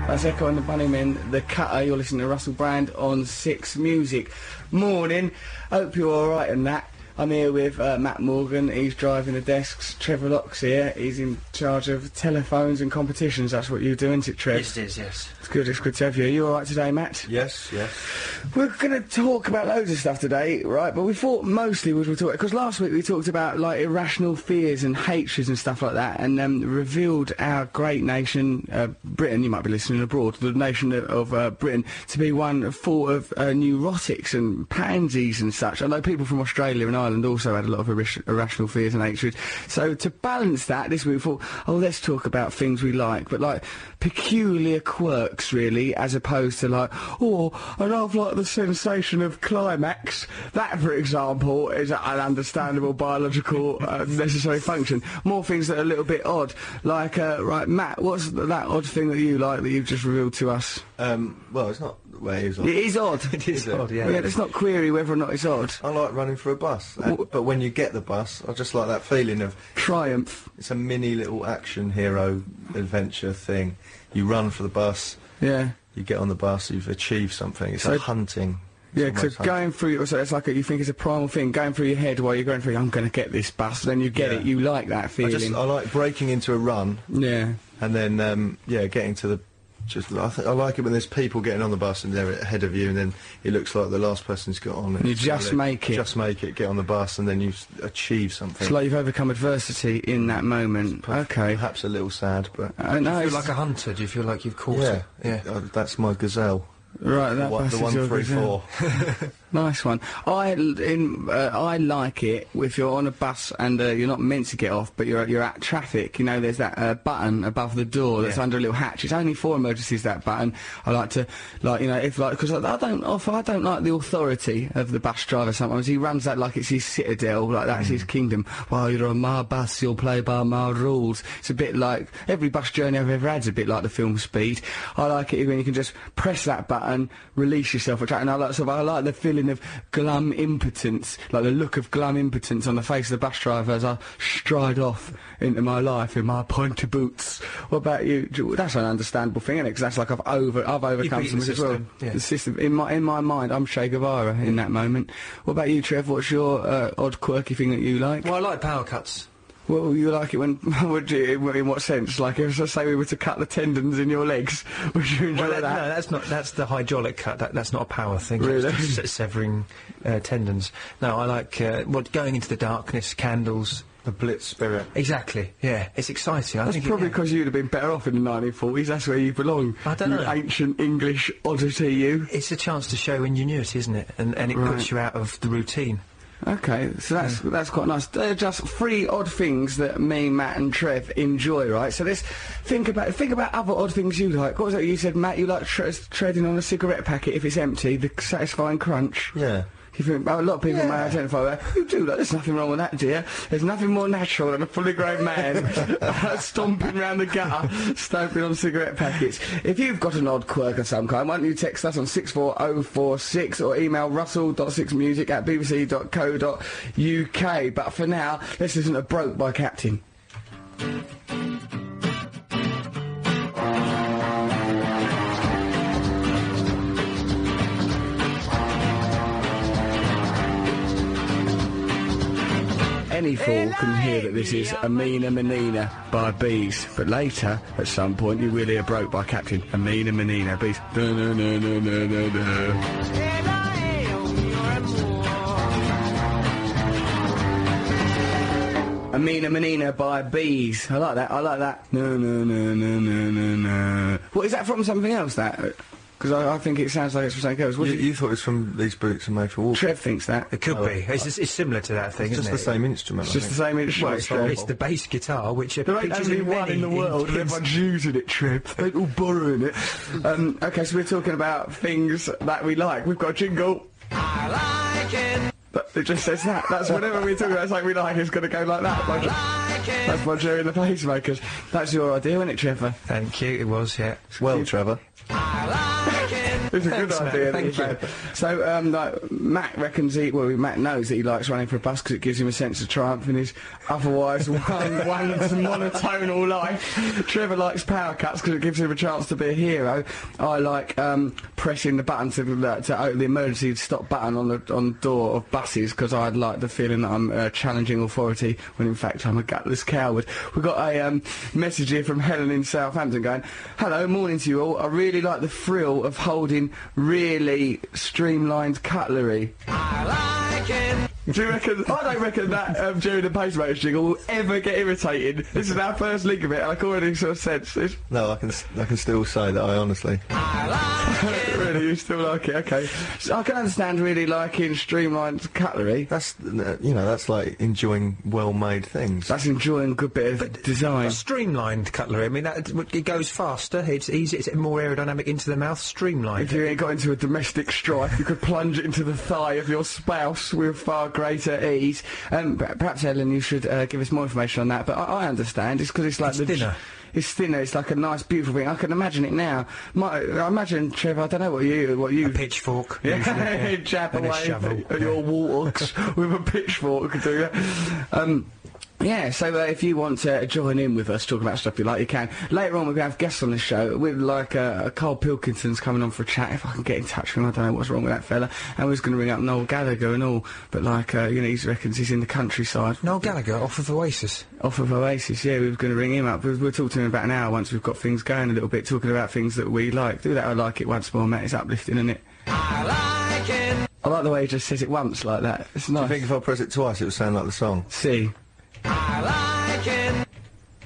That's Echo and the Bunnymen, The Cutter. You're listening to Russell Brand on 6 Music. Morning. Hope you're alright and that. I'm here with Matt Morgan. He's driving the desks. Trevor Locke's here. He's in charge of telephones and competitions. That's what you do, isn't it, Trev? Yes, it is, yes. It's good to have you. Are you alright today, Matt? Yes, yes. We're going to talk about loads of stuff today, right? But we thought mostly we would talk... Because last week we talked about, like, irrational fears and hatreds and stuff like that, and revealed our great nation, Britain, you might be listening abroad, the nation of Britain, to be one full of neurotics and pansies and such. I know people from Australia and Ireland also had a lot of irrational fears and hatred. So to balance that, this week we thought, oh, let's talk about things we like, but, like, peculiar quirks, really, as opposed to, like, oh, I love, like, the sensation of climax. That, for example, is an understandable biological necessary function. More things that are a little bit odd. Like, right, Matt, what's that odd thing that you like that you've just revealed to us? Well, it's not... Well, it is odd. It is odd. It is odd, yeah. Yeah, let's not query whether or not it's odd. I like running for a bus, but when you get the bus, I just like that feeling of... Triumph. It's a mini little action hero adventure thing. You run for the bus, Yeah. you get on the bus, you've achieved something. It's like hunting. Yeah, because going through, so it's like you think it's a primal thing, going through your head while you're going through, I'm going to get this bus, then you get it, you like that feeling. I like breaking into a run. Yeah. And then, getting to the... I like it when there's people getting on the bus and they're ahead of you, and then it looks like the last person's got on. And you just make it. Just make it, get on the bus, and then you achieve something. It's like you've overcome adversity in that moment. Okay. Perhaps a little sad, but... I know. Do you feel like a hunter? Do you feel like you've caught it? Yeah. That's my gazelle. Right, that bus The is your 134. Nice one. I like it if you're on a bus and you're not meant to get off, but you're at traffic. You know, there's that button above the door that's under a little hatch. It's only for emergencies, that button. I like to, like, you know, because I don't like the authority of the bus driver. Sometimes he runs that like it's his citadel, like that's his kingdom. Well, you're on my bus, you'll play by my rules. It's a bit like every bus journey I've ever had's a bit like the film Speed. I like it when you can just press that button, release yourself, and I like the feeling of glum impotence, like the look of glum impotence on the face of the bus driver as I stride off into my life in my pointy boots. What about you? That's an understandable thing, isn't it? Because that's like I've overcome something as well. Yeah. The system in my mind, I'm Che Guevara in that moment. What about you, Trev? What's your odd, quirky thing that you like? Well, I like power cuts. Well, you like it when... in what sense? Like, if, say we were to cut the tendons in your legs, would you enjoy that? No, that's the hydraulic cut. That's not a power thing. Really? That's just severing tendons. No, I like going into the darkness, candles... The Blitz spirit. Exactly, yeah. It's exciting. That's probably because you'd have been better off in the 1940s. That's where you belong. I don't know. Ancient English oddity, you. It's a chance to show ingenuity, isn't it? And it puts you out of the routine. Okay, so that's quite nice. They're just 3 odd things that me, Matt and Trev enjoy, right? So let's think about other odd things you like. What was it you said, Matt? You like treading on a cigarette packet if it's empty, the satisfying crunch? Yeah. You think, a lot of people may identify with that. You do that. There's nothing wrong with that, dear. There's nothing more natural than a fully grown man stomping round the gutter, stomping on cigarette packets. If you've got an odd quirk of some kind, why don't you text us on 64046 or email russell.6music@bbc.co.uk. But for now, let's listen to Broke by Captain. Any fool can hear that this is Amina Menina by Bees, but later, at some point, you will hear Broke by Captain. Amina Menina, Bees. Amina Menina by Bees. I like that. No. What, is that from something else, that? Because I think it sounds like it's from something else. You thought it was from These Boots Are Made for Walking. Trev thinks that. It could be. It's similar to that thing, It's isn't just the same instrument. It's just the same instrument. Well, it's the bass guitar, which there ain't only one in the world, and everyone's using it, Trev. They're all borrowing it. Okay, so we're talking about things that we like. We've got a jingle. I like it. It just says that. That's whenever we're talking about something we like, it's going to go like that. That's my Jerry and the Pacemakers. That's your idea, isn't it, Trevor? Thank you. It was, yeah. Well, Trevor. I like it. It's a Thanks, good idea. Matt, thank that you've had. So, like, Matt reckons Matt knows that he likes running for a bus because it gives him a sense of triumph in his otherwise one monotonal life. Trevor likes power cuts because it gives him a chance to be a hero. I like pressing the button to open the emergency stop button on the door of buses because I like the feeling that I'm challenging authority when in fact I'm a gutless coward. We've got a message here from Helen in Southampton going, "Hello, morning to you all. I really like the thrill of holding really streamlined cutlery." I like it. Do you reckon? I don't reckon that during the Postmates jingle will ever get irritated. This is our first link of it, and I can already sort of sense this. No, I can still say that I honestly. Really, you still like it? Okay. So I can understand really liking streamlined cutlery. That's that's like enjoying well-made things. That's enjoying a good bit of design. Streamlined cutlery, I mean, it goes faster, it's easy, it's more aerodynamic into the mouth, streamlined. If you ain't got into a domestic strife, you could plunge it into the thigh of your spouse with far greater ease. Perhaps, Ellen, you should give us more information on that, but I understand. It's because it's like thinner. It's thinner. It's like a nice, beautiful thing. I can imagine it now. I imagine, Trevor. I don't know what you. A pitchfork. Yeah, usually, yeah. Jab and away a shovel. at your warthogs with a pitchfork. Could do that. Yeah, so if you want to join in with us talking about stuff you like, you can. Later on, we're going to have guests on the show. We'd like Carl Pilkinson's coming on for a chat. If I can get in touch with him, I don't know what's wrong with that fella. And we're just going to ring up Noel Gallagher and all. But like, he reckons he's in the countryside. Noel Gallagher, off of Oasis. Off of Oasis, yeah, we were going to ring him up. We'll talk to him in about an hour once we've got things going a little bit, talking about things that we like. Do that, I like it once more, Matt. It's uplifting, isn't it? I like it. I like the way he just says it once like that. It's nice. Do you think if I press it twice, it would sound like the song? See. I like it.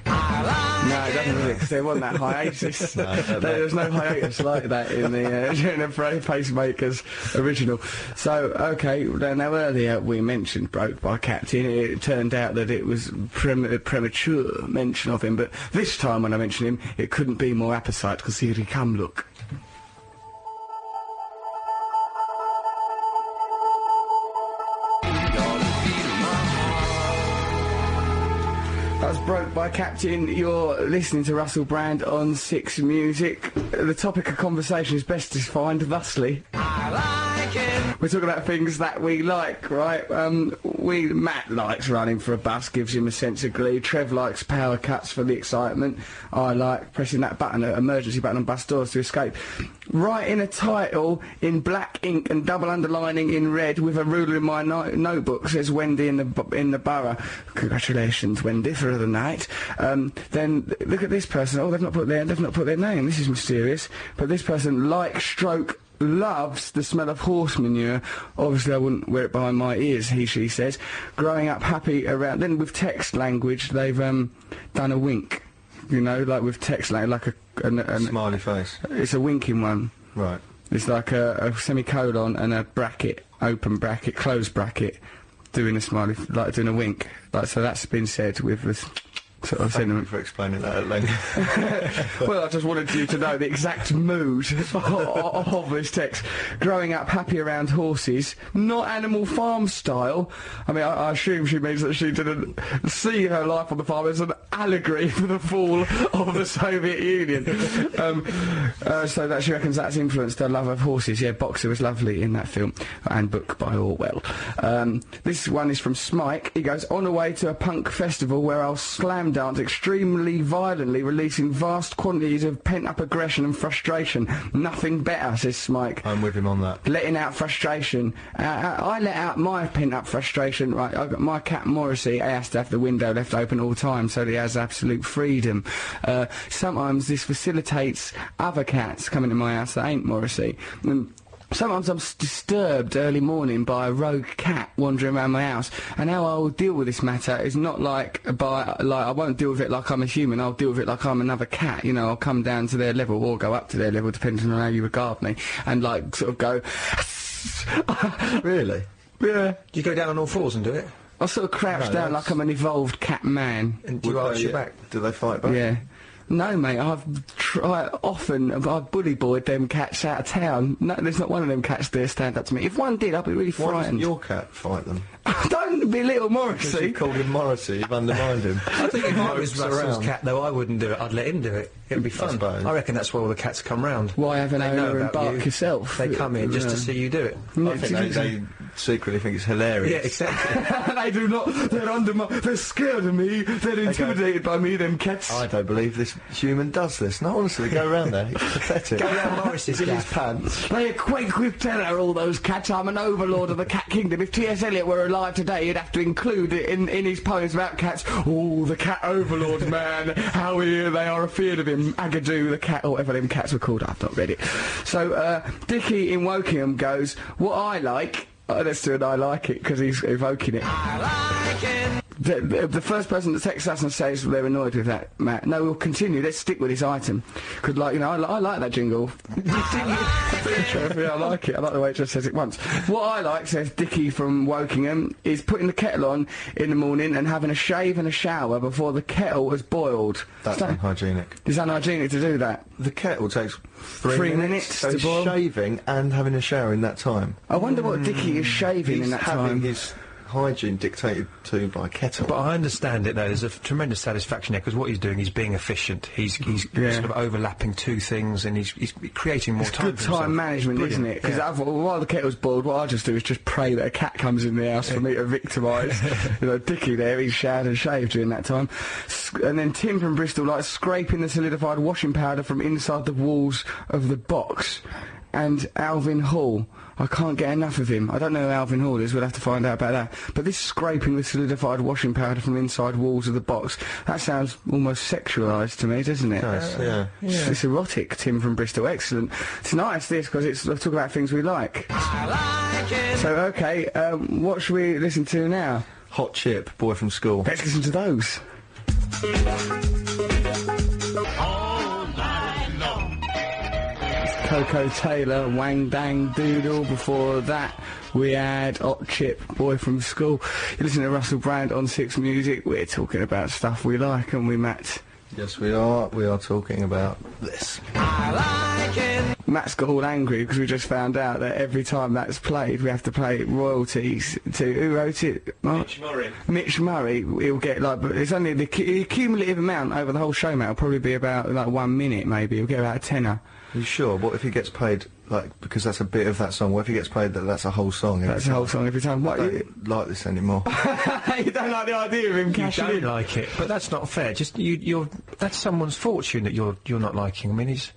I like no, it doesn't really, because there wasn't that hiatus. There's no hiatus like that in the Pacemaker's original. So, okay, now earlier we mentioned Broke by Captain. It turned out that it was premature mention of him, but this time when I mentioned him, it couldn't be more apposite, because here he come, look. That was Broke by Captain. You're listening to Russell Brand on 6 Music. The topic of conversation is best defined thusly. I like it. We're talking about things that we like, right? Matt likes running for a bus, gives him a sense of glee. Trev likes power cuts for the excitement. I like pressing that button, emergency button on bus doors to escape. Writing a title in black ink and double underlining in red with a ruler in my notebook, says Wendy in the borough. Congratulations, Wendy, for the night. Then look at this person. Oh, they've not put their name. This is mysterious. But this person loves the smell of horse manure. Obviously I wouldn't wear it behind my ears, she says. Growing up happy around. Then with text language, they've done a wink. You know, like with text language, like a smiley face. It's a winking one. Right. It's like a semicolon and a bracket, open bracket, closed bracket, doing a smiley, like doing a wink. Like, so that's been said with this sort of Thank you sentiment. for explaining that at length. Well, I just wanted you to know the exact mood of this text. Growing up happy around horses, not Animal Farm style. I mean, I assume she means that she didn't see her life on the farm as an allegory for the fall of the Soviet Union. So that she reckons that's influenced her love of horses. Yeah, Boxer was lovely in that film and book by Orwell. This one is from Smike. He goes, on the way to a punk festival where I'll slam dance extremely violently, releasing vast quantities of pent-up aggression and frustration. Nothing better, says Smike. I'm with him on that. Letting out frustration. I let out my pent-up frustration. Right, I've got my cat Morrissey. He has to have the window left open all the time so that he has absolute freedom. Sometimes this facilitates other cats coming to my house that ain't Morrissey. Sometimes I'm disturbed early morning by a rogue cat wandering around my house, and how I will deal with this matter is not like I won't deal with it like I'm a human. I'll deal with it like I'm another cat. You know, I'll come down to their level or go up to their level, depending on how you regard me, and like sort of go. Really? Yeah. Do you go down on all fours and do it? I sort of crouch down like I'm an evolved cat man. And do you arch your back? Do they fight back? Yeah. No, mate, I've often I bully boyed them cats out of town. No, there's not one of them cats there stand up to me. If one did, I'd be really Why frightened. doesn't your cat fight them? Don't belittle Because Morrissey. you called him Morrissey, you've undermined him. I think if I was Mopes Russell's around. cat, though, I wouldn't do it. I'd let him do it. It'd be fun. suppose. I reckon that's why all the cats come round. Why have an They know owner and about bark you. yourself? They come in just to see you do it. I think they secretly think it's hilarious. Yeah, exactly. They do not. They're scared of me. They're intimidated by me. Them cats. I don't believe this human does this. No, honestly, go around there. It's pathetic. Go round Morris's in his gaff. pants. They quake with terror, all those cats. I'm an overlord of the cat kingdom. If T.S. Eliot were alive today, he'd have to include it in his poems about cats. Oh, the cat overlord, man. How they are afeard of him. Agadoo, the cat, or whatever them cats were called. I've not read it. So, Dickie in Wokingham goes, what I like... let's do an I like it, because he's evoking it. I like it. The first person that texts us and says they're annoyed with that, Matt. No, we'll continue. Let's stick with this item. Because, like, you know, I like that jingle. Yeah, I like it. I like the way it just says it once. What I like, says Dickie from Wokingham, is putting the kettle on in the morning and having a shave and a shower before the kettle has boiled. That's unhygienic. It's unhygienic to do that. The kettle takes 3 minutes so to he's boil. shaving and having a shower in that time. I wonder what Dickie is shaving He's in that having time. his hygiene dictated to by kettle. But I understand it, though. There's a tremendous satisfaction there, because what he's doing, he's being efficient. He's Yeah. sort of overlapping two things, and he's creating more time Good for himself. time management, Brilliant. isn't it? Because Yeah. while the kettle's boiled, what I just do is just pray that a cat comes in the house for me to victimise. You know, Dickie there, he's showered and shaved during that time. And then Tim from Bristol likes scraping the solidified washing powder from inside the walls of the box. And Alvin Hall, I can't get enough of him. I don't know who Alvin Hall is, we'll have to find out about that. But this scraping the solidified washing powder from inside walls of the box, that sounds almost sexualised to me, doesn't it? Nice, yeah. It's erotic, Tim from Bristol. Excellent. It's nice, this, because it's talk about things we like. I like it. So, OK, what should we listen to now? Hot Chip, Boy from School. Let's listen to those. Coco Taylor, Wang Dang Doodle. Before that, we had Hot Chip, Boy from School. You listen to Russell Brand on Six Music. We're talking about stuff we like, aren't we, Matt? Yes, we are. We are talking about this. I like it. Matt's got all angry because we just found out that every time that's played, we have to pay royalties to... Who wrote it? Mark? Mitch Murray. Mitch Murray. He'll get, like... But it's only the cumulative amount over the whole show, Matt. Will probably be about, like, 1 minute, maybe. He'll get about a tenner. Are you sure? What if he gets paid, like, because that's a bit of that song? What if he gets paid that's a whole song? That's the whole song every time. What? I don't like this anymore. You don't like the idea of him You cashing don't in? like it, but that's not fair. Just you're that's someone's fortune that you're not liking. I mean, he's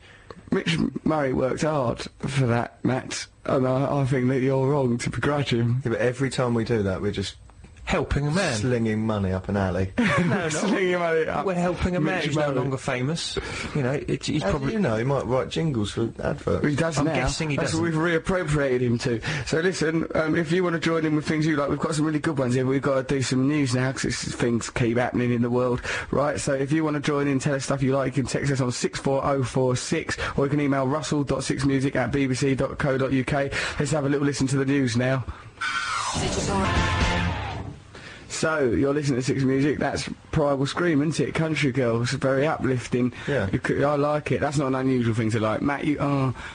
Mitch Murray worked hard for that, Matt. And I think that you're wrong to begrudge him. Yeah, but every time we do that, we're just helping a man. slinging money up an alley. No, Slinging him up. We're helping a man Mitch who's no Murray. longer famous. You know, he's How do probably. you know, he might write jingles for adverts. He does I'm now. guessing he That's doesn't. what we've reappropriated him to. So listen, if you want to join in with things you like, we've got some really good ones here, but we've got to do some news now, because things keep happening in the world, right? So if you want to join in, tell us stuff you like, you can text us on 64046, or you can email russell.sixmusic@bbc.co.uk. Let's have a little listen to the news now. So, you're listening to Six Music, that's Primal Scream, isn't it? Country Girls, very uplifting. Yeah. I like it. That's not an unusual thing to like. Matt,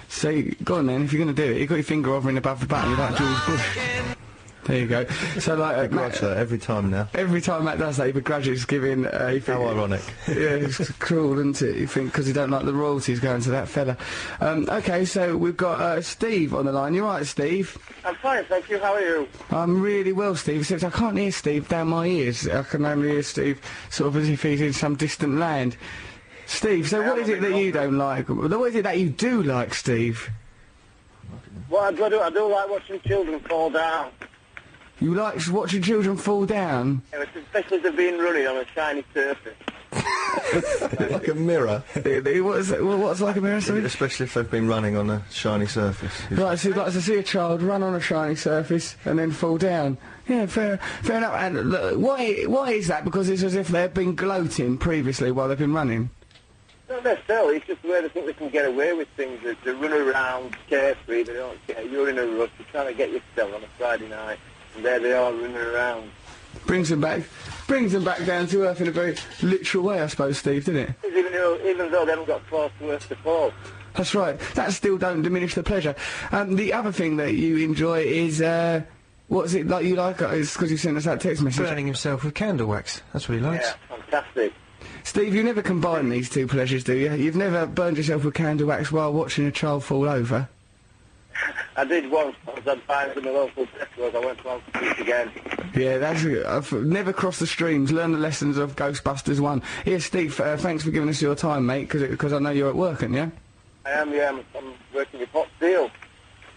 so, go on then, if you're going to do it. You've got your finger hovering above the button, you're like George Bush. There you go. So, like, Matt, Gotcha, every time now. every time Matt does that, he begrudges giving... How ironic. Yeah, it's cruel, isn't it? You think, because he don't like the royalties going to that fella. OK, so we've got Steve on the line. You right, Steve? I'm fine, thank you. How are you? I'm really well, Steve, except I can't hear Steve down my ears. I can only hear Steve sort of as if he's in some distant land. Steve, so what is it that you don't like? What is it that you do like, Steve? Well, I do like watching children fall down. You like watching children fall down? Yeah, especially if they're being running on a shiny surface. Like a mirror. What's like a mirror, sorry? Especially if they've been running on a shiny surface. Right, so you'd like to see a child run on a shiny surface and then fall down. Yeah, fair enough. And look, why is that? Because it's as if they've been gloating previously while they've been running. Not necessarily, it's just the way they think they can get away with things. They run around carefree, they don't care. You're in a rush, you're trying to get your cell on a Friday night, and there they are running around. Brings them back down to earth in a very literal way, I suppose, Steve, didn't it? There's even even though they haven't got far to worse to fall. That's right. That still don't diminish the pleasure. The other thing that you enjoy is, what's it like you like? It's because you sent us that text message. Burning himself with candle wax. That's what he likes. Yeah, fantastic. Steve, you never combine these two pleasures, do you? You've never burned yourself with candle wax while watching a child fall over? I did once. I was at buying from the local Tesco. I went to the again. Yeah, I've never crossed the streams. Learn the lessons of Ghostbusters 1. Here, Steve, thanks for giving us your time, mate, because I know you're at work, aren't you? I am, yeah. I'm working with hot steel.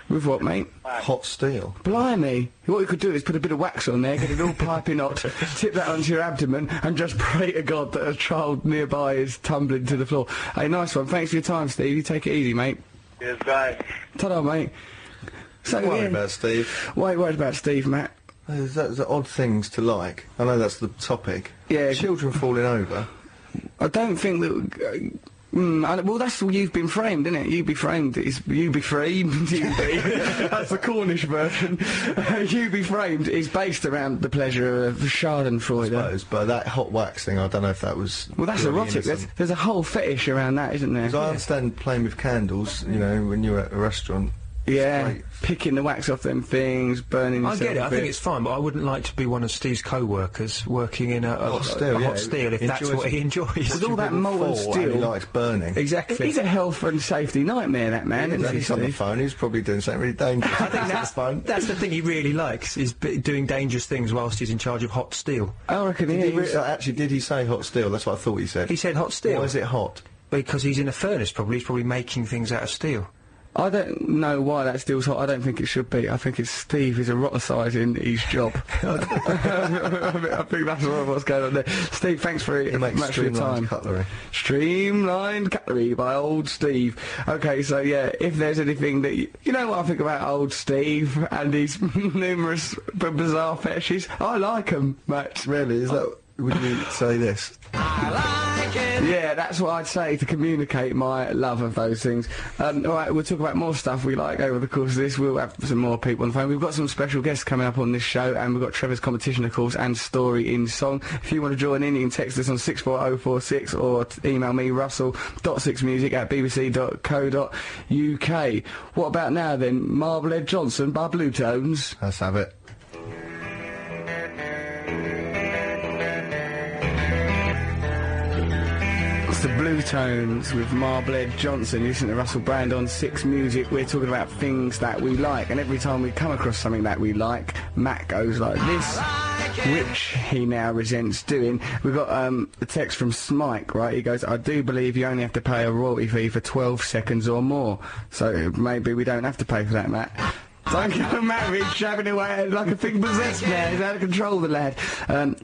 With what, mate? Hot steel. Blimey. What you could do is put a bit of wax on there, get it all piping hot, tip that onto your abdomen, and just pray to God that a child nearby is tumbling to the floor. Hey, nice one. Thanks for your time, Steve. You take it easy, mate. Cheers, bye. Ta-da, mate. So, Don't worry about Steve. Why are you worried about Steve, Matt? There's odd things to like. I know that's the topic. Yeah. Children falling over. I don't think that... well, that's You've Been Framed, isn't it? You Be Framed is... You Be Framed, you be. That's the Cornish version. You Be Framed is based around the pleasure of Schadenfreude. I suppose, but that hot wax thing, I don't know if that was... Well, that's really erotic. innocent. There's a whole fetish around that, isn't there? 'Cause I understand playing with candles, you know, when you're at a restaurant. Yeah, Great. picking the wax off them things, burning I yourself get it. a I bit. think it's fine, but I wouldn't like to be one of Steve's co-workers working in a Hot steel, yeah. hot steel if that's Enjoys what he it. enjoys. With all that molten Fall, and he steel. likes burning. Exactly. He's a health and safety nightmare, that man, isn't he, He's on the Steve? phone, he's probably doing something really dangerous. I think that's the thing he really likes, is doing dangerous things whilst he's in charge of hot steel. I reckon he is. Actually, did he say hot steel? That's what I thought he said. He said hot steel. Why is it hot? Because he's in a furnace, probably. He's probably making things out of steel. I don't know why that steel's hot. I don't think it should be. I think it's Steve is eroticising his job. I think that's what's going on there. Steve, thanks very He makes much for your streamlined time. cutlery. Streamlined cutlery by old Steve. Okay, so yeah, if there's anything that you know what I think about old Steve and his numerous bizarre fetishes, I like them, Matt. Really? Is that... Would you say this? Yeah, that's what I'd say to communicate my love of those things. Alright, we'll talk about more stuff we like over the course of this. We'll have some more people on the phone. We've got some special guests coming up on this show, and we've got Trevor's competition, of course, and Story in Song. If you want to join in, you can text us on 64046 or email me, russell.sixmusic@bbc.co.uk. What about now, then? Marblehead Johnson by Blue Tones. Let's have it. The Blue Tones with Marblehead Johnson. You listen to Russell Brand on Six Music. We're talking about things that we like, and every time we come across something that we like, Matt goes like this, which he now resents doing. We've got a text from Smike, right? He goes, I do believe you only have to pay a royalty fee for 12 seconds or more, so maybe we don't have to pay for that, Matt. Thank you, Matt, shoving away like a thing possessed now. He's out of control, the lad.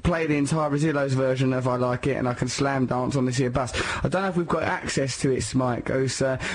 Play the entire Brazillo's version of I Like It, and I can slam dance on this here bus. I don't know if we've got access to it, Smike. And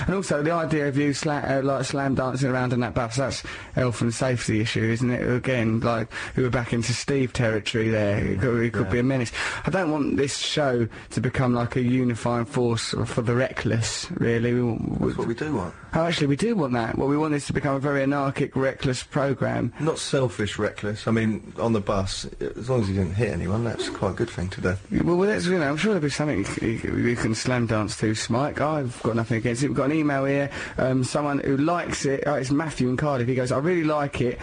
also, the idea of you like slam dancing around on that bus, that's health and safety issue, isn't it? Again, like, we're back into Steve territory there. It could be a menace. I don't want this show to become like a unifying force for the reckless, really. That's what we do want. Oh, actually, we do want that. What we want is to become a very anarchic, reckless programme. Not selfish, reckless. I mean, on the bus, as long as you didn't hit anyone, that's quite a good thing to do. Well, that's, you know, I'm sure there'll be something you can slam dance to, Smike. I've got nothing against it. We've got an email here, someone who likes it. It's Matthew in Cardiff. He goes, I really like it.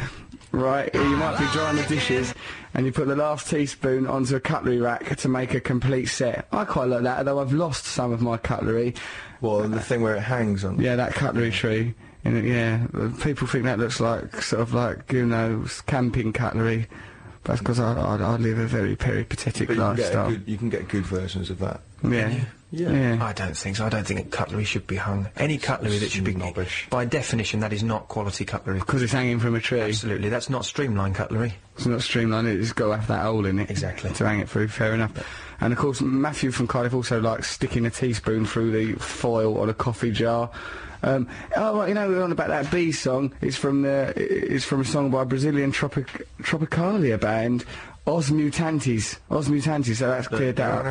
Right, you might be drying the dishes, and you put the last teaspoon onto a cutlery rack to make a complete set. I quite like that, although I've lost some of my cutlery. Well, the thing where it hangs on. Yeah, that cutlery tree. Yeah, people think that looks like, sort of like, you know, camping cutlery. That's because I live a very peripatetic But lifestyle. you can get good versions of that. Yeah. Yeah. I don't think so. I don't think cutlery should be hung. Any cutlery that should be... Snobbish. By definition, that is not quality cutlery. Because it's hanging from a tree. Absolutely. That's not streamlined cutlery. It's not streamlined, it's got to have that hole in it. Exactly. To hang it through, fair enough. And of course, Matthew from Cardiff also likes sticking a teaspoon through the foil on a coffee jar. Oh, right, you know, we're on about that Bee song. It's from a song by a Brazilian Tropicalia band, Os Mutantes, so that's cleared that up.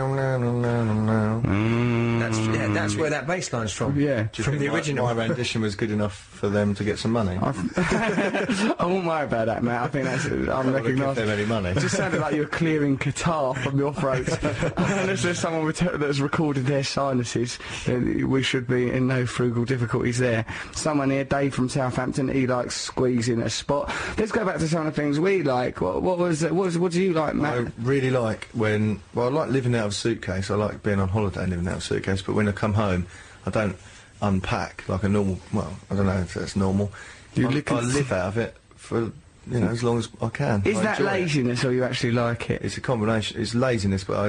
that's where that bass line's from. Yeah. From the original. My rendition was good enough for them to get some money. I won't worry about that, mate. I think that's Give them unrecognisable. any money. It just sounded like you were clearing catarrh from your throat. Unless there's someone that's recorded their sinuses, then we should be in no frugal difficulties there. Someone here, Dave from Southampton, he likes squeezing a spot. Let's go back to some of the things we like. What do you like, Matt? I really like I like living out of a suitcase. I like being on holiday and living out of a suitcase, but when I come home, I don't unpack like a normal, well, I don't know if that's normal. I live out of it for, as long as I can. Is I that enjoy it. laziness or you actually like it? It's a combination. It's laziness, but I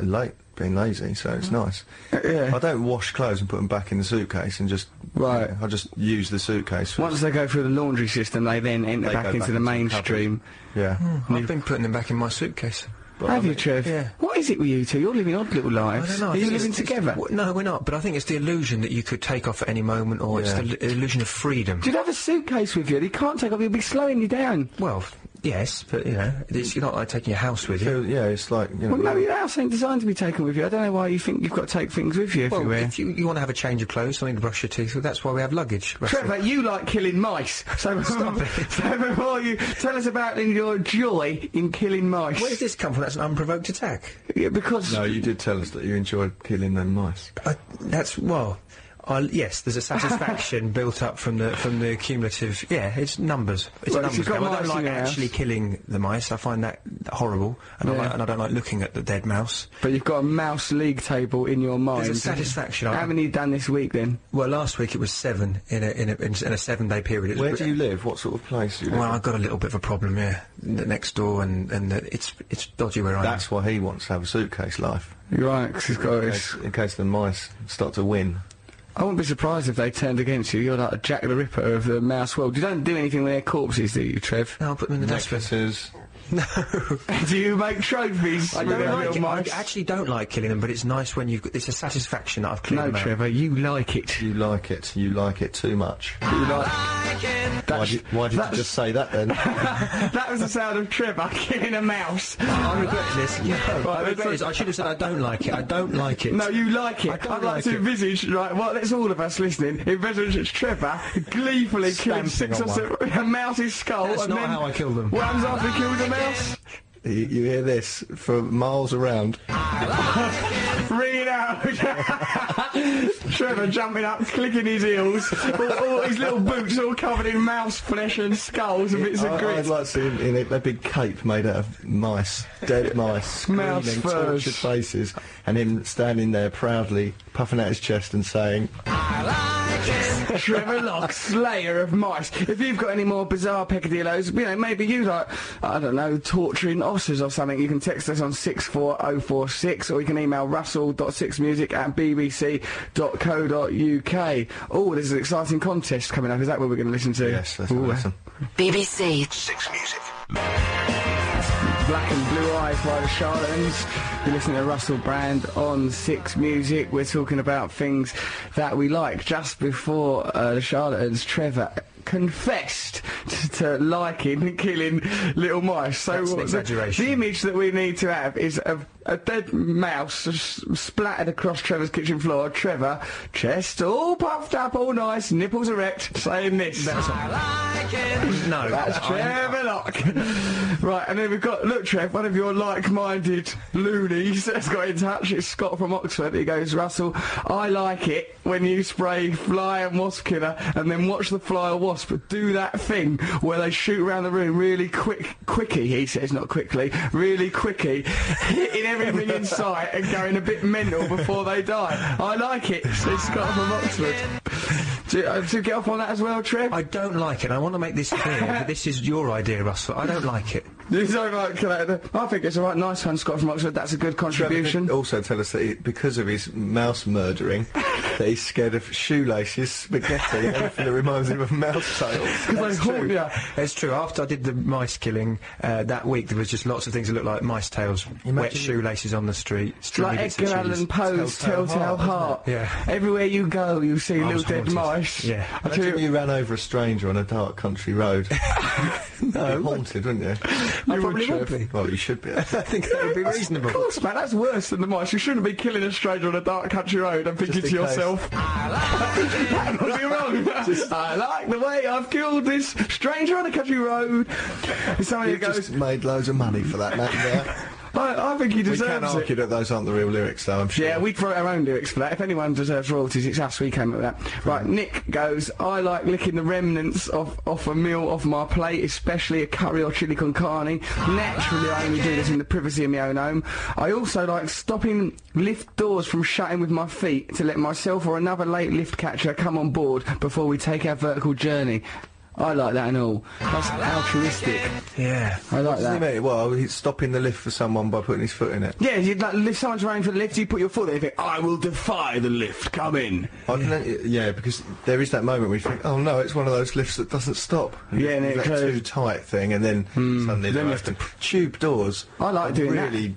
like being lazy, so it's nice. Yeah. I don't wash clothes and put them back in the suitcase and just... Right. I just use the suitcase. For Once they go through the laundry system, they then enter They back go into back the into the mainstream. Yeah. I've been putting them back in my suitcase. But Have you, Trev? yeah. What is it with you two? You're living odd little lives. I don't know. Are you living together? No, we're not. But I think it's the illusion that you could take off at any moment, or it's Yeah. the illusion of freedom. Do you have a suitcase with you? You can't take off. You'll be slowing you down. Well, yes, but it's not like taking your house with you. Yeah, it's like, Well, no, your house ain't designed to be taken with you. I don't know why you think you've got to take things with you Well, everywhere. if you want to have a change of clothes, something to brush your teeth with, that's why we have luggage. Russell. Trevor, you like killing mice. So Stop it. So before you tell us about your joy in killing mice. Where does this come from? That's an unprovoked attack. Yeah, because No, you did tell us that you enjoyed killing them mice. Yes, there's a satisfaction built up from the cumulative. Yeah, it's numbers. It's Well, a if numbers you've got game. I mice don't in like your house- actually killing the mice. I find that horrible, and Yeah. I don't like looking at the dead mouse. but you've got a mouse league table in your mind. There's a satisfaction. How many you done this week then? Well, last week it was 7 in a 7-day period. It was Where do you live? What sort of place do you live? Well, I've got a little bit of a problem, yeah. Next door, and it's dodgy where I am. That's why he wants to have a suitcase life. You're right, 'cause he's got his... In case the mice start to win. I wouldn't be surprised if they turned against you. You're like a Jack the Ripper of the mouse world. You don't do anything with their corpses, do you, Trev? No, I'll put them in the dustbin. Necklaces. No. Do you make trophies I with don't their like real it. mice? I actually don't like killing them, but it's nice when it's a satisfaction that I've cleared No, them out. Trevor, you like it. You like it. You like it too much. You like... Why did you just say that then? That was the sound of Trevor killing a mouse. I regret this. No, Right, I regret this. I should have said I don't like it. I don't like it. No, you like it. I don't I'd like like to it. envisage, right, well, let's all of us listening, envisage Trevor gleefully killing Stamping 6 or on 7... a mouse's skull, That's and not then... how I kill them. What happens after he kills a mouse? You hear this for miles around. Ringing out. Trevor jumping up, clicking his heels, all his little boots all covered in mouse flesh and skulls and bits of I'd grit. like to see him in a big cape made out of mice, dead mice, Mouse screaming, furs. tortured faces, and him standing there proudly, puffing out his chest and saying, Trevor Locke, slayer of mice. If you've got any more bizarre peccadillos, maybe you like, I don't know, torturing osses or something, you can text us on 64046 or you can email russell.6music@bbc.co.uk. Oh, there's an exciting contest coming up. Is that what we're going to listen to? yes, let's have a listen. BBC. Six Music. Black and Blue Eyes by the Charlatans. You're listening to Russell Brand on 6 Music. We're talking about things that we like. Just before the Charlatans, Trevor confessed to liking and killing little mice. So That's an exaggeration. The image that we need to have is a dead mouse splattered across Trevor's kitchen floor. Trevor, chest all puffed up, all nice, nipples erect, saying this. That's No, That's Trevor Locke. Right, and then we've got, look, Trev, one of your like-minded loonies has got in touch. It's Scott from Oxford. He goes, Russell, I like it when you spray fly and wasp killer and then watch the fly or wasp do that thing where they shoot around the room really quicky, he says, not quickly, really quicky, hitting everything in sight and going a bit mental before they die. I like it, says Scott from Oxford. Do you get off on that as well, Trev? I don't like it. I want to make this clear that this is your idea, Russell. I don't like it. You don't like that? I think it's a right nice one, Scott from Oxford. That's a good contribution. Also tell us that because of his mouse murdering, that he's scared of shoelaces, spaghetti, anything that reminds him of mouse tails. Because they haunt you. It's true. After I did the mice killing that week, there was just lots of things that looked like mice tails. Wet shoelaces on the street. Like bits of Edgar cheese. Allan Poe's Telltale Heart. Yeah. Everywhere you go, you see I little was dead haunted. mice. Yeah. I tell Imagine you, you ran over a stranger on a dark country road. No. You'd be haunted, wouldn't you? I probably would be. Well, you should be. I think that would be reasonable. Of course, man, that's worse than the mice. You shouldn't be killing a stranger on a dark country road and thinking to yourself, that would be wrong. I like the way I've killed this stranger on a country road. Somebody You've goes, just made loads of money for that, man. There. I think he We deserves can it. argue that those aren't the real lyrics, though, I'm sure. Yeah, we wrote our own lyrics for that. If anyone deserves royalties, it's us. We came up with that. Right, Nick goes, I like licking the remnants off a meal off my plate, especially a curry or chili con carne. Naturally, I only do this in the privacy of my own home. I also like stopping lift doors from shutting with my feet to let myself or another late lift catcher come on board before we take our vertical journey. I like that and all. That's altruistic. Yeah. I like that. What does he mean? Well, he's stopping the lift for someone by putting his foot in it. Yeah, you'd like, if someone's running for the lift, you put your foot there and you think, I will defy the lift, come in. Yeah, because there is that moment where you think, oh no, it's one of those lifts that doesn't stop. Yeah, and it that goes- too tight thing, and then suddenly Then you you have to tube doors. I like doing that.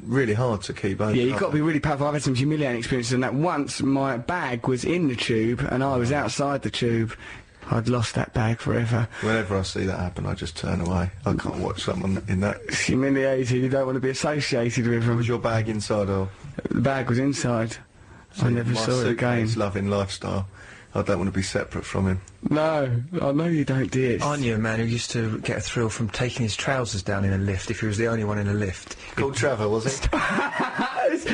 Really hard to keep open. Yeah, you've got to be really powerful. I've had some humiliating experiences in that. Once my bag was in the tube and I was outside the tube. I'd lost that bag forever. Whenever I see that happen, I just turn away. I can't watch someone in that. It's humiliating. You don't want to be associated with them. Was your bag inside or? The bag was inside. I never saw it again. His loving lifestyle. I don't want to be separate from him. No, I know you don't, dear. I knew a man who used to get a thrill from taking his trousers down in a lift if he was the only one in a lift. Called Trevor, was it?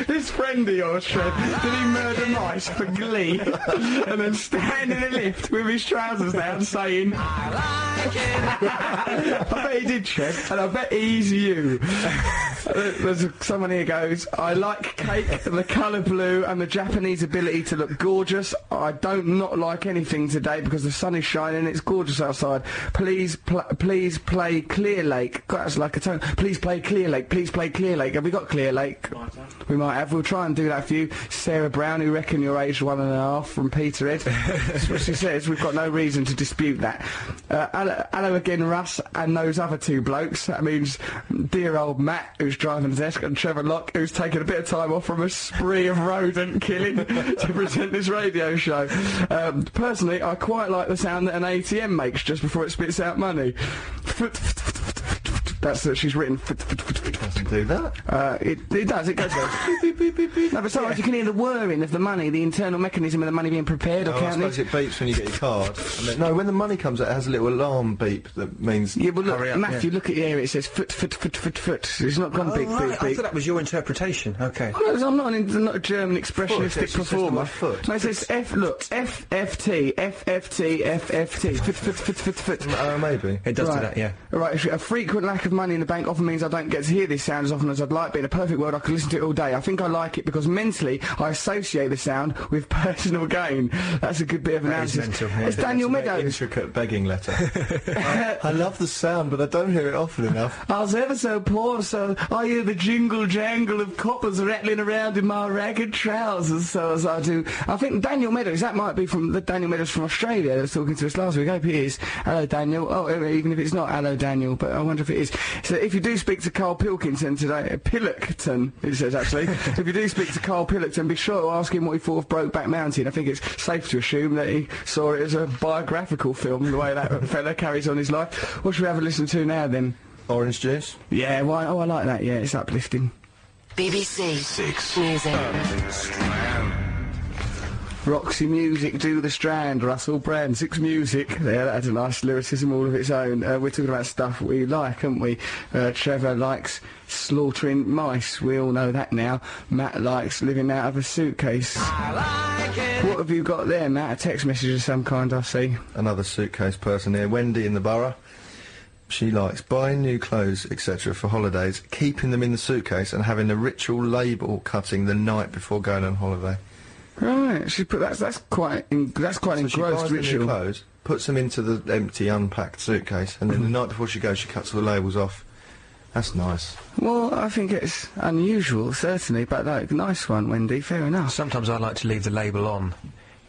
this friend of yours, Trev, did he murder mice for glee and then stand in a lift with his trousers down saying, I like it. I bet he did, Trev, and I bet he's you. There's someone here goes, I like cake, the colour blue and the Japanese ability to look gorgeous. I don't not like anything today because the sun is shining and it's gorgeous outside. Please play Clear Lake. God, that's like a tone. Please play Clear Lake. Please play Clear Lake. Have we got Clear Lake? We might have. We'll try and do that for you. Sarah Brown, who reckon you're aged 1.5 from Peterhead. That's what she says. We've got no reason to dispute that. Hello again, Russ, and those other two blokes. That means dear old Matt, who's driving the desk, and Trevor Locke, who's taken a bit of time off from a spree of rodent killing to present this radio show. Personally, I quite like the sound that an ATM makes just before it spits out money. That's she's written. Doesn't do that. It does. It goes. Beep, beep, beep, beep. No, but sometimes you can hear the whirring of the money, the internal mechanism of the money being prepared or I counted. suppose it beeps when you get your card. And then, no, when the money comes out, it has a little alarm beep that means. Yeah, well, look, Hurry up, Matthew, yeah. look at here. It says foot. It's not gone beep, right, beep, I beep. thought that was your interpretation. Okay. Oh, no, I'm not a German expressionistic Foot, it just says performer. my foot. No, it says FFT. Oh, maybe. It does Right. do that, yeah. Right, a frequent lack of money in the bank often means I don't get to hear this sound as often as I'd like, but in a perfect world I could listen to it all day. I think I like it because mentally I associate the sound with personal gain. That's a good bit of That is analysis. mental, yeah. It's Daniel It's a very Meadows. intricate begging letter. I love the sound, but I don't hear it often enough. I was ever so poor, so I hear the jingle jangle of coppers rattling around in my ragged trousers, so as I do. I think Daniel Meadows, that might be from the Daniel Meadows from Australia that was talking to us last week. I hope it is. Hello, Daniel. Oh, even if it's not, hello, Daniel, but I wonder if it is. So if you do speak to Carl Pilkington today, Pilkington, it says actually, if you do speak to Carl Pilkington, be sure to ask him what he thought of Brokeback Mountain. I think it's safe to assume that he saw it as a biographical film, the way that fella carries on his life. What should we have a listen to now, then? Orange juice? Yeah, why? Oh, I like that. Yeah, it's uplifting. BBC 6 Music. Roxy Music, Do the Strand, Russell Brand, 6 Music. There, that had a nice lyricism all of its own. We're talking about stuff we like, aren't we? Trevor likes slaughtering mice. We all know that now. Matt likes living out of a suitcase. What have you got there, Matt? A text message of some kind, I see. Another suitcase person here. Wendy in the borough. She likes buying new clothes, etc. for holidays, keeping them in the suitcase and having a ritual label cutting the night before going on holiday. Right, she put that's quite an So she buys engrossed the new ritual. clothes, puts them into the empty, unpacked suitcase, and then the night before she goes, she cuts all the labels off. That's nice. Well, I think it's unusual, certainly, but like, nice one, Wendy. Fair enough. Sometimes I like to leave the label on,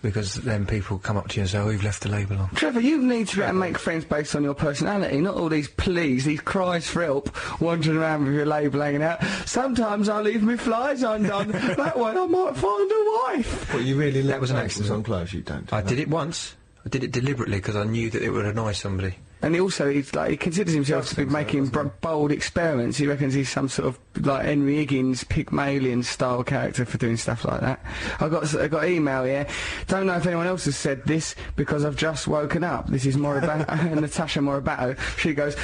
because then people come up to you and say, oh, you've left the label on. Trevor, you need to be able to make friends based on your personality, not all these pleas, these cries for help, wandering around with your label hanging out. Sometimes I leave my flies undone. That way I might find a wife. What, you really That was an labels accident. on clothes? You don't do I that. did it once. I did it deliberately because I knew that it would annoy somebody. And he considers himself to be making bold experiments. He reckons he's some sort of like Henry Higgins, Pygmalion style character for doing stuff like that. I got email here. Don't know if anyone else has said this because I've just woken up. This is Natasha Morabato. She goes,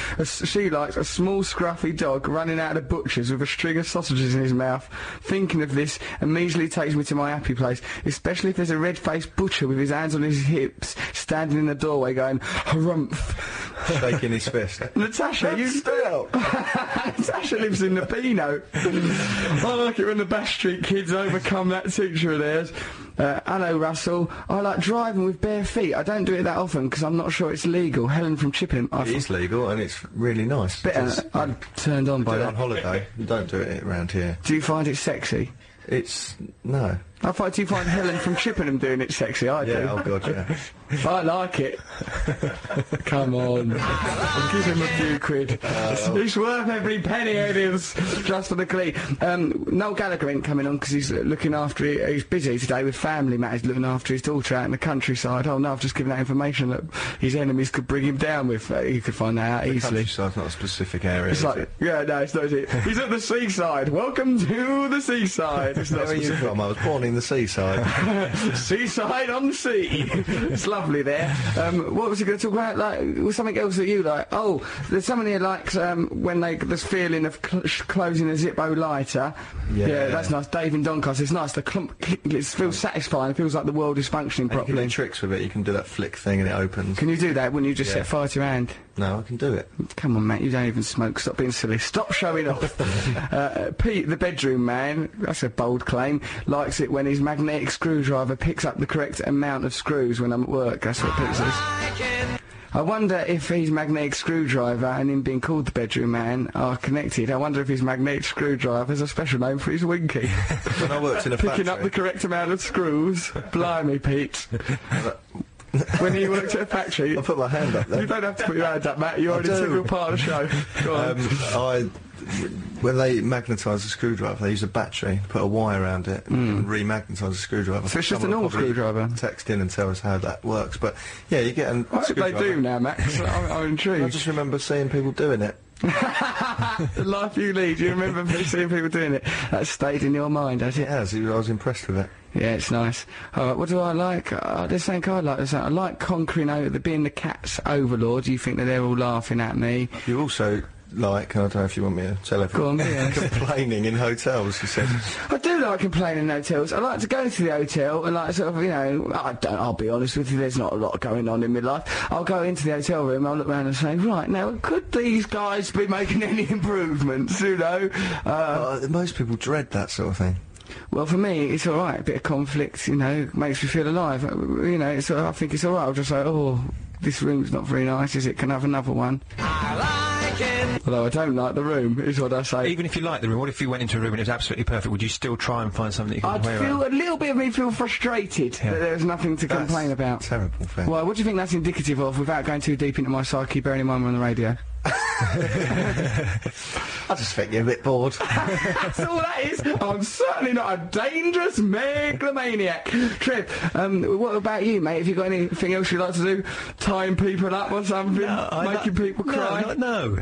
she likes a small scruffy dog running out of the butcher's with a string of sausages in his mouth. Thinking of this immediately takes me to my happy place, especially if there's a red-faced butcher with his hands on his hips, standing in the doorway going, harumph. Shaking his fist. Natasha, you still. Natasha lives in the Pinot. I like it when the Bash Street kids overcome that teacher of theirs. Hello, Russell. I like driving with bare feet. I don't do it that often because I'm not sure it's legal. Helen from Chippenham. It is legal and it's really nice. I'm turned on by that. On holiday, you don't do it around here. Do you find it sexy? No. Do you find Helen from Chippenham doing it sexy? I do. Yeah, oh god, yeah. I like it. Come on. I'll give him a few quid. It's worth every penny it is, just for the glee. Noel Gallagher ain't coming on because he's looking after he's busy today with family matters, looking after his daughter out in the countryside. Oh no, I've just given that information that his enemies could bring him down with. You could find that out easily. Countryside's not a specific area. It's like, yeah, no, it's not it. He's at the seaside. Welcome to the seaside. It's not Where are you from? I was born in the seaside. Seaside on the sea. It's lovely there. What was he going to talk about? Like, was something else that you like? Oh, there's someone here likes when this feeling of closing a Zippo lighter. Yeah, that's nice. Dave in Doncaster. It's nice. The clump, it feels satisfying. It feels like the world is functioning properly. You can do tricks with it. You can do that flick thing and it opens. Can you do that? Wouldn't you just set fire to your hand? No, I can do it. Come on, Matt, you don't even smoke. Stop being silly. Stop showing off. Pete, the bedroom man, that's a bold claim, likes it when his magnetic screwdriver picks up the correct amount of screws when I'm at work. That's what Pete says. I wonder if his magnetic screwdriver and him being called the bedroom man are connected. I wonder if his magnetic screwdriver has a special name for his winky. When I worked in a Picking up the correct amount of screws. Blimey, Pete. When he worked at a factory... I put my hand up there. You don't have to put your hand up, Matt. You're an integral part of the show. Go on. When they magnetise a screwdriver, they use a battery, put a wire around it, and remagnetise a screwdriver. So it's just a normal screwdriver? Text in and tell us how that works. But, yeah, you get a screwdriver. They do now, Max. I'm intrigued. I just remember seeing people doing it. The life you lead, you remember seeing people doing it. That stayed in your mind, has it? It has. I was impressed with it. Yeah, it's nice. What do I like? There's something I like. I like conquering being the cat's overlord. You think that they're all laughing at me. You also like, I don't know if you want me to tell everyone, complaining in hotels, you said. I do like complaining in hotels. I like to go to the hotel and like sort of, I'll be honest with you, there's not a lot going on in my life. I'll go into the hotel room, I'll look around and say, right, now, could these guys be making any improvements, most people dread that sort of thing. Well, for me, it's all right. A bit of conflict, makes me feel alive. I think it's all right. I'll just say, oh, this room's not very nice, is it? Can I have another one? I like it. Although I don't like the room, is what I say. Even if you like the room, what if you went into a room and it was absolutely perfect? Would you still try and find something you can complain about? A little bit of me feel frustrated that there's nothing to complain about. Terrible thing. Well, what do you think that's indicative of, without going too deep into my psyche, bearing in mind we're on the radio? I just think you're a bit bored. That's all that is. I'm certainly not a dangerous megalomaniac. Trev, what about you, mate? Have you got anything else you'd like to do? Tying people up or something? Making people cry? No.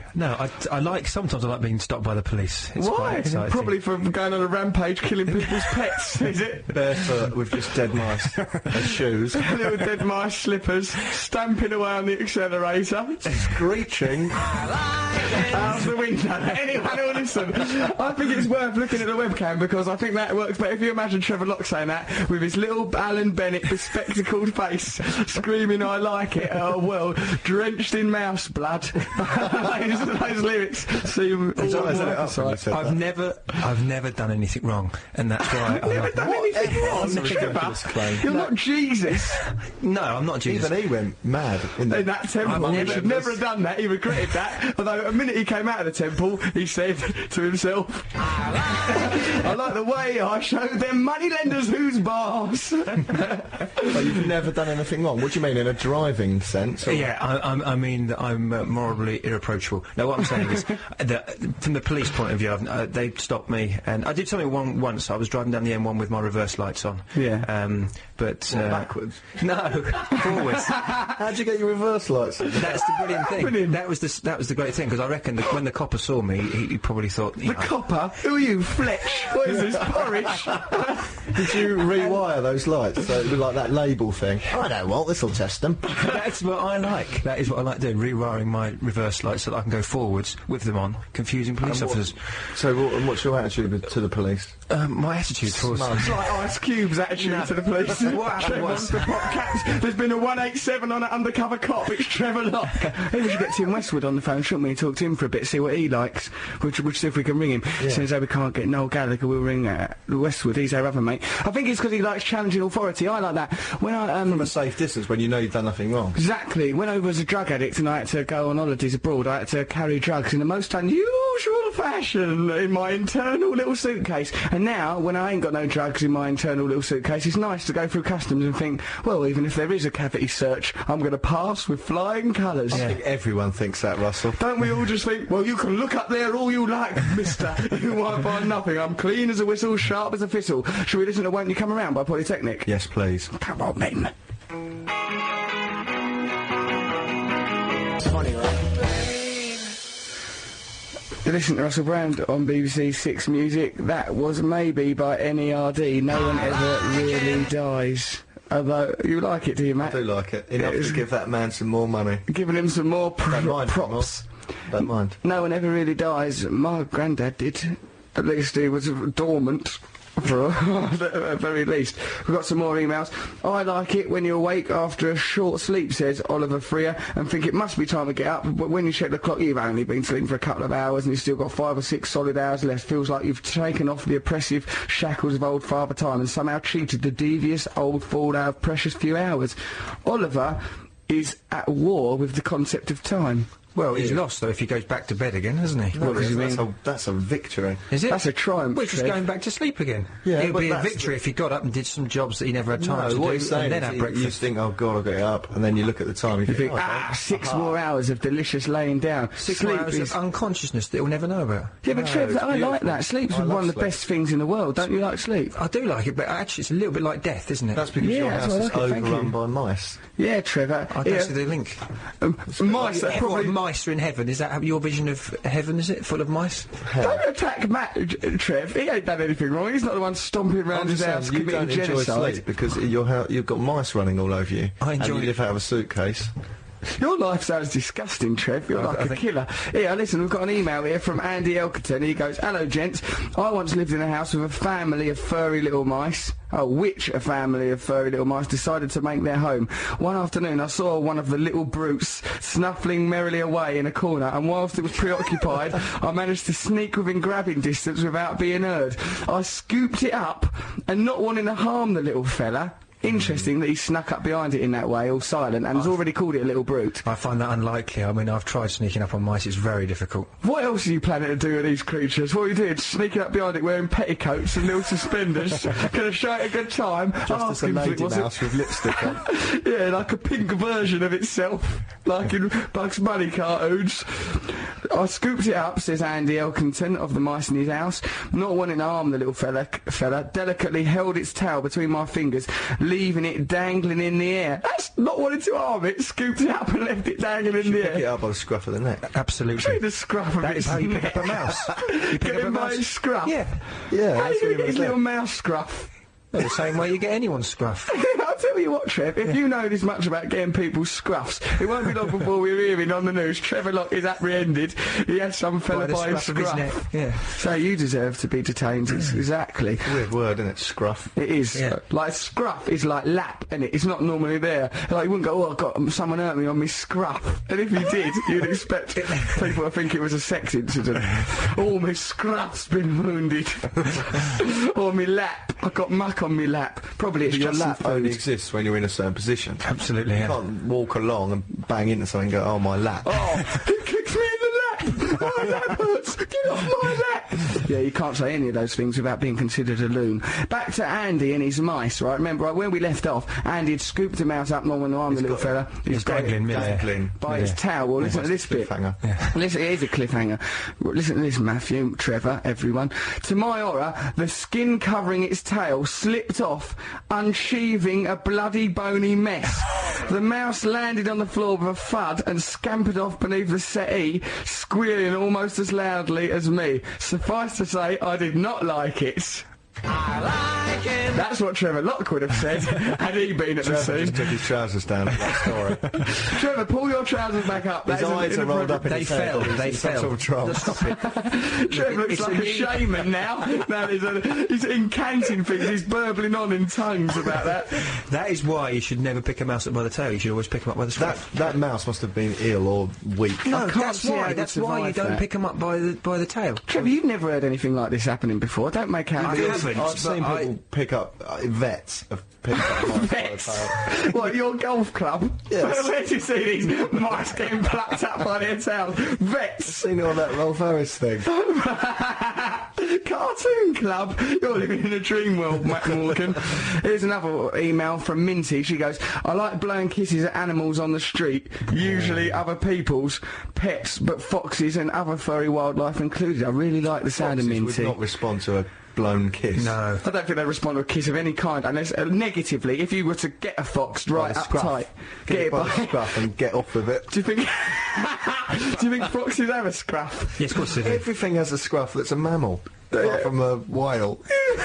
Sometimes I like being stopped by the police. It's quite exciting. Probably from going on a rampage, killing people's pets, is it? Barefoot with just dead mice as shoes. Little dead mice slippers, stamping away on the accelerator. Screeching. Out the window. Anyone who'll listen. I think it's worth looking at the webcam because I think that works better. If you imagine Trevor Locke saying that with his little Alan Bennett bespectacled face, screaming "I like it," oh well, drenched in mouse blood. those lyrics seem I've never done anything wrong, and that's why I've never done anything wrong, Trevor. You're not Jesus. No, I'm not Jesus. Even he went mad in that temple. He should never have done that. He regretted that. Although a minute he came out of the temple, he said to himself, I like the way I showed them moneylenders who's boss. But you've never done anything wrong. What do you mean, in a driving sense? Or? Yeah, I mean that I'm morally irreproachable. No, what I'm saying is, that from the police point of view, they stopped me, and I did something once. I was driving down the M1 with my reverse lights on. Yeah. But backwards? No, forwards. How'd you get your reverse lights on? That's the brilliant thing. Brilliant. That was the great thing, because I reckon that when the copper saw me, he probably thought, The copper? Who are you, Fletch? What is this, porridge? Did you rewire those lights so it was like that label thing? I know what, this'll test them. That's what I like. That is what I like doing, rewiring my reverse lights so that I can go forwards with them on, confusing police officers. So what's your attitude to the police? My attitude towards... It's like Ice Cube's attitude to the police. What happened was... The pop caps. There's been a 187 on an undercover cop. It's Trevor Locke. Hey, we should get Tim Westwood on the phone, shouldn't we? Talk to him for a bit, see what he likes. We'll see if we can ring him. Yeah. Since we can't get Noel Gallagher, we'll ring Westwood. He's our other mate. I think it's because he likes challenging authority. I like that. When I From a safe distance, when you know you've done nothing wrong. Exactly. When I was a drug addict and I had to go on holidays abroad, I had to carry drugs in the most unusual fashion in my internal little suitcase. And now, when I ain't got no drugs in my internal little suitcase, it's nice to go through customs and think, well, even if there is a cavity search, I'm going to pass with flying colours. I think everyone thinks that, Russell. Don't we all just think, well, you can look up there all you like, mister. You won't find nothing. I'm clean as a whistle, sharp as a thistle. Shall we listen to Won't You Come Around by Polytechnic? Yes, please. Come on, then. It's funny, right? You listen to Russell Brand on BBC Six Music. That was Maybe by NERD. No one ever really dies. Although, you like it, do you, Matt? I do like it. Enough to give that man some more money. Giving him some more Don't mind props. Don't mind. No one ever really dies. My granddad did. At least he was dormant. For at the very least. We've got some more emails. I like it when you awake after a short sleep, says Oliver Freer, and think it must be time to get up, but when you check the clock you've only been sleeping for a couple of hours and you've still got 5 or 6 solid hours left. Feels like you've taken off the oppressive shackles of old Father Time and somehow cheated the devious old fool out of precious few hours. Oliver is at war with the concept of time. Well, he's lost, though, if he goes back to bed again, hasn't he? What does he mean? That's a victory. Is it? That's a triumph. Which is going back to sleep again. Yeah, it would but be a that's victory if he got up and did some jobs that he never had time to do, what he's saying and then is had you breakfast. think, oh God, I'll get up, and then you look at the time, You think, 6 more hours of delicious laying down. 6 more hours of unconsciousness that he'll never know about. Yeah, but No, Trev, it's I like beautiful. that. Sleep's I one love of the sleep. best things in the world. Don't you like sleep? I do like it, but actually it's a little bit like death, isn't it? That's because Yeah, your that's house what I is like it, thank overrun you. by mice. Yeah, Trevor. I don't see the link. Mice that probably... Mice are in heaven. Is that your vision of heaven, is it? Full of mice? Don't attack Matt, Trev. He ain't done anything wrong. He's not the one stomping around his house you committing don't enjoy genocide. sleep because you've got mice running all over you. I enjoy and you live out of a suitcase. Your life sounds disgusting, Trev. You're like a killer. Yeah, listen, we've got an email here from Andy Elkerton. He goes, hello, gents. I once lived in a house with a family of furry little mice. Which a family of furry little mice decided to make their home. One afternoon, I saw one of the little brutes snuffling merrily away in a corner, and whilst it was preoccupied, I managed to sneak within grabbing distance without being heard. I scooped it up, and not wanting to harm the little fella... Interesting that he snuck up behind it in that way, all silent, and has already called it a little brute. I find that unlikely. I mean, I've tried sneaking up on mice. It's very difficult. What else are you planning to do with these creatures? What you did? Sneaking up behind it wearing petticoats and little suspenders? Gonna show it a good time? Just as a lady mouse with lipstick on. Yeah, like a pink version of itself, like in Bugs Bunny cartoons. I scooped it up, says Andy Elkington of the mice in his house. Not wanting to harm the little fella, delicately held its tail between my fingers, leaving it dangling in the air. That's not wanting to harm it. Scooped it up and left it dangling in the Pick it air. up by the scruff of the neck. Absolutely. Through the scruff of That its is how you pick neck. up a mouse. You pick Get up a him by mouse. his scruff. Yeah. Yeah, How are that's you what going to get his he little was mouse scruff? Well, the same way you get anyone's scruff. I'll tell you what, Trev, if you know this much about getting people's scruffs, it won't be long before we're hearing on the news Trevor Locke is apprehended. He had some fella the by his scruff of his scruff. neck. Yeah. So you deserve to be detained. Exactly. Weird word, isn't it? Scruff. It is. Yeah. Like, scruff is like lap, and it's not normally there. Like, you wouldn't go, oh, I got someone hurt me on my scruff. And if you did, you'd expect people to think it was a sex incident. Oh, my scruff's been wounded. Or my lap. I got muck on my lap. Probably it's Your just lap some only food. exists when you're in a certain position. Absolutely, You yeah. can't walk along and bang into something and go, oh, my lap. Oh, he kicked me in the lap! Oh, that hurts! Get off my lap! Yeah, you can't say any of those things without being considered a loon. Back to Andy and his mice, right? Remember, right, where we left off, Andy had scooped him out up long and arm, the little fella. He's dangling by his towel. Well, listen to this bit. Cliffhanger. Listen, it is a cliffhanger. Listen to this, Matthew, Trevor, everyone. To my horror, the skin covering its tail slipped off, unsheathing a bloody bony mess. The mouse landed on the floor with a thud and scampered off beneath the settee, squealing almost as loudly as me. Suffice to say, I did not like it. I like it. That's what Trevor Locke would have said had he been at the Trevor scene. just took his trousers down at that story. Trevor, pull your trousers back up. His eyes are rolled up in his head. They fell. Sort of troll. Stop it. Trevor looks like a shaman now. He's incanting things. He's burbling on in tongues about that. That is why you should never pick a mouse up by the tail. You should always pick him up by the scruff. That mouse must have been ill or weak. No, That's why you don't pick them up by the tail. Trevor, you've never heard anything like this happening before. Don't make out. I haven't. I've seen people pick up vets have picked up mice by the Vets? tail. What, your golf club? Yes. Where do you see these mice getting plucked up by their tails? Vets! Seen all that Rolf Harris thing. Cartoon club? You're living in a dream world, Matt Morgan. Here's another email from Minty. She goes, I like blowing kisses at animals on the street, usually other people's, pets, but foxes and other furry wildlife included. I really like the sound of Foxes Minty. would not respond to a blown kiss. No. I don't think they respond to a kiss of any kind, unless, negatively, if you were to get a fox right the up scruff. tight, Get it by the scruff and get off with it. Do you think? Do you think foxes have a scruff? Yes, of course they do. Everything has a scruff that's a mammal. Apart from a whale. You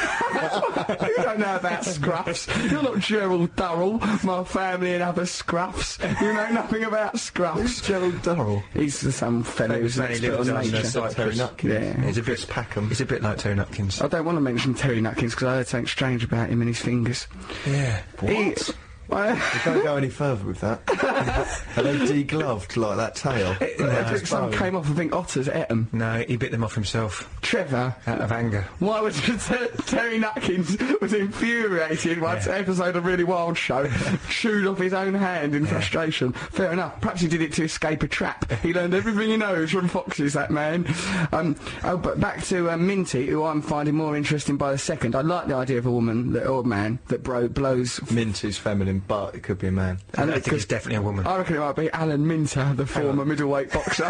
don't know about scruffs. You're not Gerald Durrell, my family and other scruffs. You know nothing about scruffs. Gerald Durrell. He's some fellow who's an expert on nature. Terry Nutkins. Yeah. He's a bit Packham. He's a bit like Terry Nutkins. I don't want to mention Terry Nutkins because I heard something strange about him and his fingers. Yeah. We can't go any further with that. Are they degloved like that tail? Some came off. I think otters ate them. No, he bit them off himself Trevor, out of anger. why was Terry Nutkins was infuriated once episode of Really Wild Show chewed off his own hand in frustration. Fair enough. Perhaps he did it to escape a trap. He learned everything he knows from foxes, that man. But back to Minty, who I'm finding more interesting by the second. I like the idea of a woman or a man that blows. Minty's feminine, but it could be a man. I think it's definitely a woman. I reckon it might be Alan Minter, the former middleweight boxer.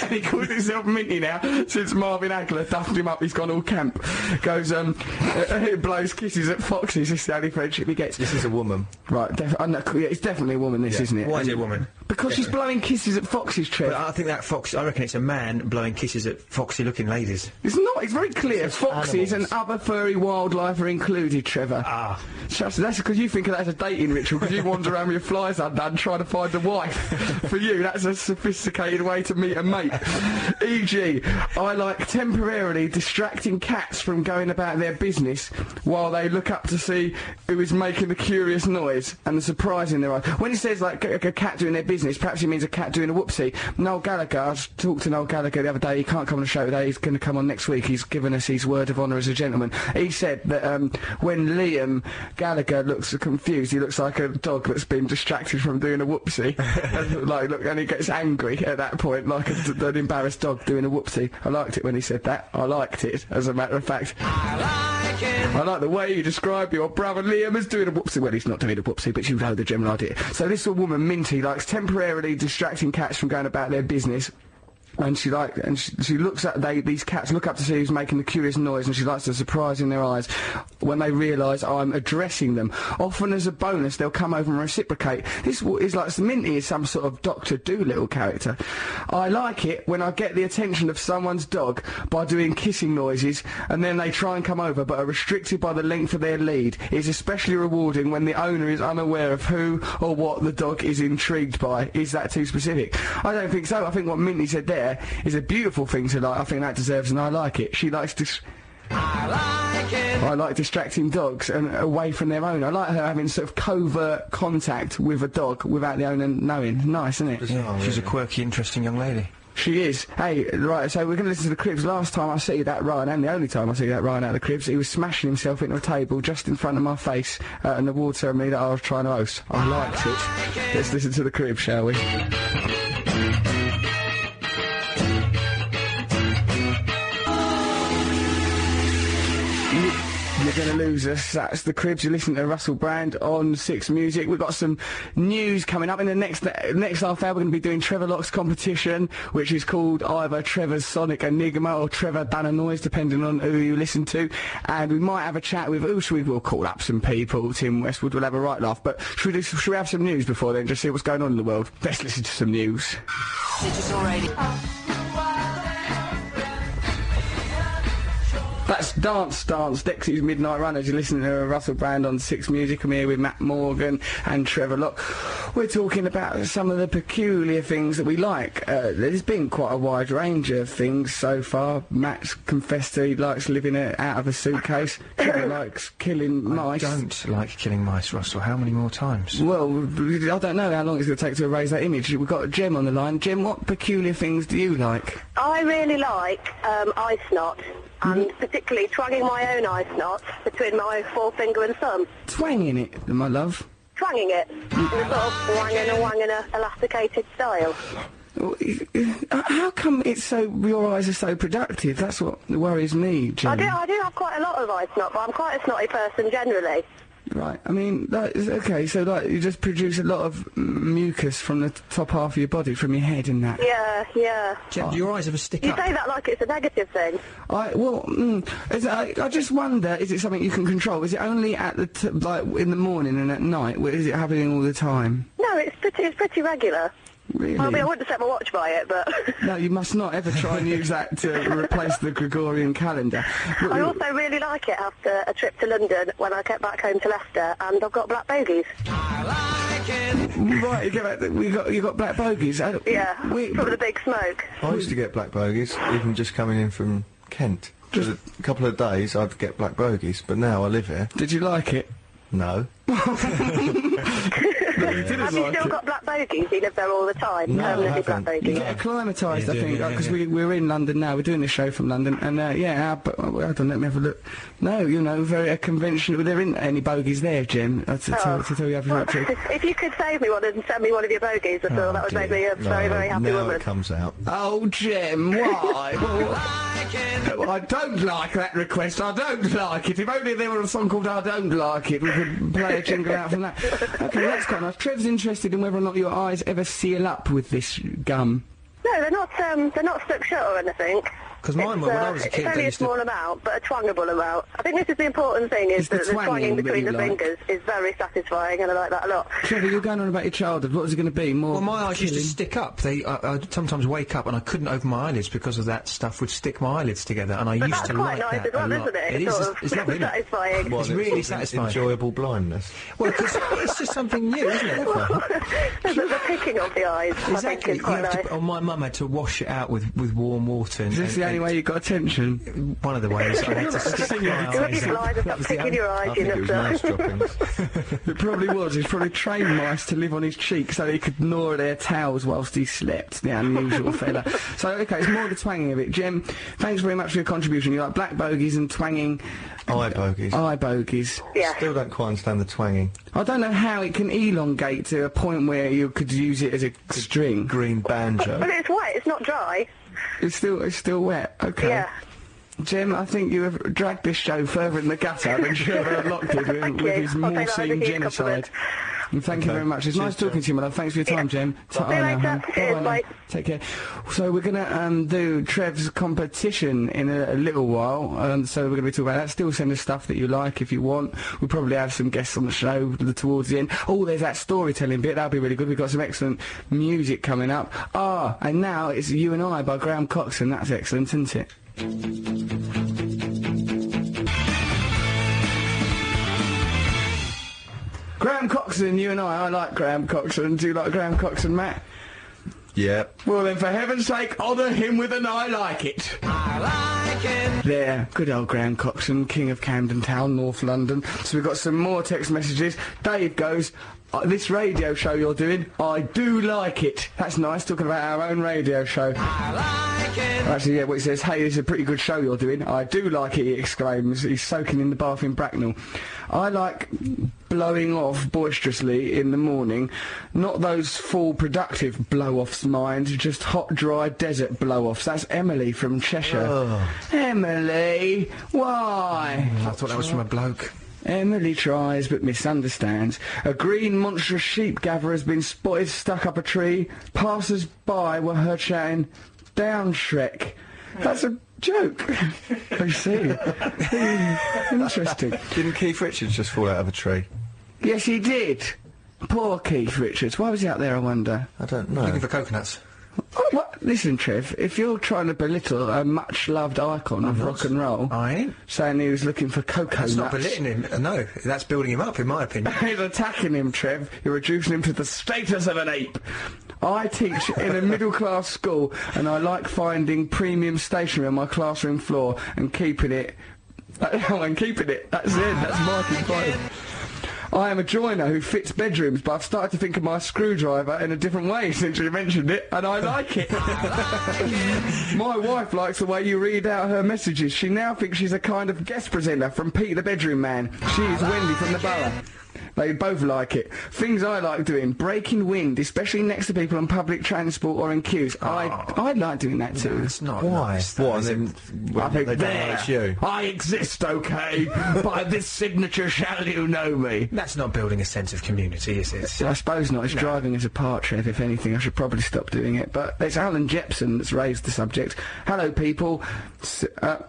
He calls himself Minty now, since Marvin Hagler duffed him up, he's gone all camp. Goes, he blows kisses at foxes, this is the only friendship he gets. This is a woman. Right, it's definitely a woman, this, isn't it? Why is it a woman? Because she's blowing kisses at foxes, Trev. But I think that fox, I reckon it's a man blowing kisses at foxy-looking ladies. It's not, it's very clear. Foxes and other furry wildlife are included, Trevor. Ah. That's because you think of that as a dating ritual, because you wander around with your flies undone trying to find a wife. For you, that's a sophisticated way to meet a mate. E.g., I like temporarily distracting cats from going about their business while they look up to see who is making the curious noise and the surprise in their eyes. When he says, like, a cat doing their business, perhaps he means a cat doing a whoopsie. Noel Gallagher, I talked to Noel Gallagher the other day, he can't come on the show today, he's going to come on next week, he's given us his word of honour as a gentleman. He said that when Liam Gallagher looks confused, he looks like a dog that's been distracted from doing a whoopsie. And he gets angry at that point, like an embarrassed dog doing a whoopsie. I liked it when he said that. I liked it, as a matter of fact. I like the way you describe your brother Liam as doing a whoopsie. Well, he's not doing a whoopsie, but you know the general idea. So this woman, Minty, likes temporarily distracting cats from going about their business. And she looks at these cats look up to see who's making the curious noise, and she likes the surprise in their eyes when they realise I'm addressing them. Often as a bonus, they'll come over and reciprocate. This is like Minty is some sort of Dr. Dolittle character. I like it when I get the attention of someone's dog by doing kissing noises, and then they try and come over but are restricted by the length of their lead. It's especially rewarding when the owner is unaware of who or what the dog is intrigued by. Is that too specific? I don't think so. I think what Minty said there is a beautiful thing to like. I think that deserves and I like it. She likes I like distracting dogs and away from their owner. I like her having sort of covert contact with a dog without the owner knowing. Nice, isn't it? Yeah, she's a quirky, interesting young lady. She is. Hey, right, so we're going to listen to the Cribs. Last time I see that Ryan, and the only time I see that Ryan out of the Cribs, he was smashing himself into a table just in front of my face at an award ceremony that I was trying to host. I liked it. Let's listen to the Cribs, shall we? Gonna Lose Us. That's the Cribs. You're listening to Russell Brand on 6 Music. We've got some news coming up in the next half hour. We're going to be doing Trevor Lock's competition, which is called either Trevor's Sonic Enigma or Trevor Banner Noise, depending on who you listen to. And we might have a chat with we'll call up some people. Tim Westwood will have a right laugh. But should we have some news before then? Just see what's going on in the world. Let's listen to some news. Digital radio. That's Dance, Dexy's Midnight Runners. You're listening to Russell Brand on 6 Music. I'm here with Matt Morgan and Trevor Lock. We're talking about some of the peculiar things that we like. There's been quite a wide range of things so far. Matt's confessed he likes living out of a suitcase. Trevor likes killing mice. I don't like killing mice, Russell. How many more times? Well, I don't know how long it's going to take to erase that image. We've got Jem on the line. Jem, what peculiar things do you like? I really like eye snot, and particularly twanging my own eye snot between my forefinger and thumb. Twanging it, my love. Twanging it in a sort of wanging a elasticated style. How come your eyes are so productive? That's what worries me, Jem. I do have quite a lot of eye snot, but I'm quite a snotty person generally. Right, I mean, okay, so you just produce a lot of mucus from the top half of your body, from your head and that. Yeah. Jem, do your eyes ever stick up? You say that like it's a negative thing. I just wonder, is it something you can control? Is it only at like in the morning and at night? Is it happening all the time? No, it's pretty regular. Really? I mean, I wouldn't set my watch by it, but... No, you must not ever try and use that to replace the Gregorian calendar. I also really like it after a trip to London when I get back home to Leicester and I've got black bogies. Right, you got black bogies? Yeah, from the big smoke. I used to get black bogies, even just coming in from Kent. Just a couple of days I'd get black bogies, but now I live here. Did you like it? No. Have you still got black bogies? You live there all the time? No, permanently black haven't. bogies? You get acclimatised, Yeah, I think, yeah, because yeah. we're in London now. We're doing this show from London, and hold on, let me have a look. No, very conventional. There isn't any bogies there, Jem. To tell you Well, the truth. if you could save me one and send me one of your bogies, I feel that would make me a very, very happy now woman. it comes out. Oh, Jem, why? Well, I don't like that request. I don't like it. If only there were a song called I Don't Like It, we could play a jingle out from that. Okay, that's quite nice. Trev's interested in whether or not your eyes ever seal up with this gum. No, they're not stuck shut or anything. Because mine were when I was a kid. It's only a small amount, but a twangable amount. I think this is the important thing, is It's the that the twanging twanging that between you the like. fingers is very satisfying, and I like that a lot. Trevor, you're going on about your childhood. What was it going to be? More Well, my eyes used to killing? stick up. I'd sometimes wake up and I couldn't open my eyelids because of that stuff would stick my eyelids together, and I But used that's to quite like nice that as well, a lot. isn't it? It is. Sort of It's lovely, isn't it? satisfying. Well, It's really it's satisfying. enjoyable blindness. Well, because it's just something new, isn't it? the picking of the eyes, I think, Exactly. is quite nice. My mum had to wash it out with warm water. Is this the only way you got attention? One of the ways. I had to stick my Go up eyes your eyes and out. stop was the picking your I eyes, think you it was nutter. mouse droppings. It probably was. He's probably trained mice to live on his cheek so he could gnaw their tails whilst he slept. The unusual fella. So, okay, it's more the twanging of it. Jem, thanks very much for your contribution. You like black bogies and twanging Eye bogies. eye bogies. Yeah. Still don't quite understand the twanging. I don't know how it can elongate to a point where you could use it as a string. Green banjo. But it's wet, it's not dry. It's still wet. Okay. Yeah. Jem, I think you have dragged this show further in the gutter than Trevor Locked did with Thank with you. his I'll take that as a Morsean huge genocide. compliment. And thank you Okay. very much. It's Cheers, nice talking Jem. to you, my love. Thanks for your time, Jem. See you later. Cheers, bye. Take care. So we're going to do Trev's competition in a little while. So we're going to be talking about that. Still send us stuff that you like if you want. We'll probably have some guests on the show towards the end. Oh, there's that storytelling bit. That'll be really good. We've got some excellent music coming up. And now it's You and I by Graham Coxon. That's excellent, isn't it? Graham Coxon, You and I like Graham Coxon. Do you like Graham Coxon, Matt? Yep. Well then, for heaven's sake, honour him with an I like it. I like it. There, good old Graham Coxon, King of Camden Town, North London. So we've got some more text messages. Dave goes, this radio show you're doing, I do like it. That's nice, talking about our own radio show. I like it. Actually, yeah, what he says, hey, this is a pretty good show you're doing. I do like it, he exclaims. He's soaking in the bath in Bracknell. I like blowing off boisterously in the morning. Not those full productive blow-offs, mind, just hot, dry desert blow-offs. That's Emily from Cheshire. Oh. Emily, why? I thought that was from a bloke. Emily tries but misunderstands. A green monstrous sheep gatherer has been spotted stuck up a tree. Passers-by were heard shouting, "Down, Shrek." That's a joke. I see. Interesting. Didn't Keith Richards just fall out of a tree? Yes, he did. Poor Keith Richards. Why was he out there, I wonder? I don't know. Looking for coconuts. Oh, what? Listen, Trev, if you're trying to belittle a much-loved icon of rock and roll, I ain't. saying he was looking for cocoa That's nuts... not belittling him. No, that's building him up, in my opinion. He's attacking him, Trev. You're reducing him to the status of an ape. I teach in a middle-class school, and I like finding premium stationery on my classroom floor and keeping it... That's it. That's my complaint. I am a joiner who fits bedrooms, but I've started to think of my screwdriver in a different way since you mentioned it, and I like it. My wife likes the way you read out her messages. She now thinks she's a kind of guest presenter from Pete the Bedroom Man. She is Wendy from the Borough. They both like it. Things I like doing, breaking wind, especially next to people on public transport or in queues. I like doing that too. It's not Why? nice. What, and then I think they don't there, notice you? I exist, okay? By this signature shall you know me. That's not building a sense of community, is it? I suppose not. It's driving us apart, Trev. If anything, I should probably stop doing it. But it's Alan Jepson that's raised the subject. Hello, people.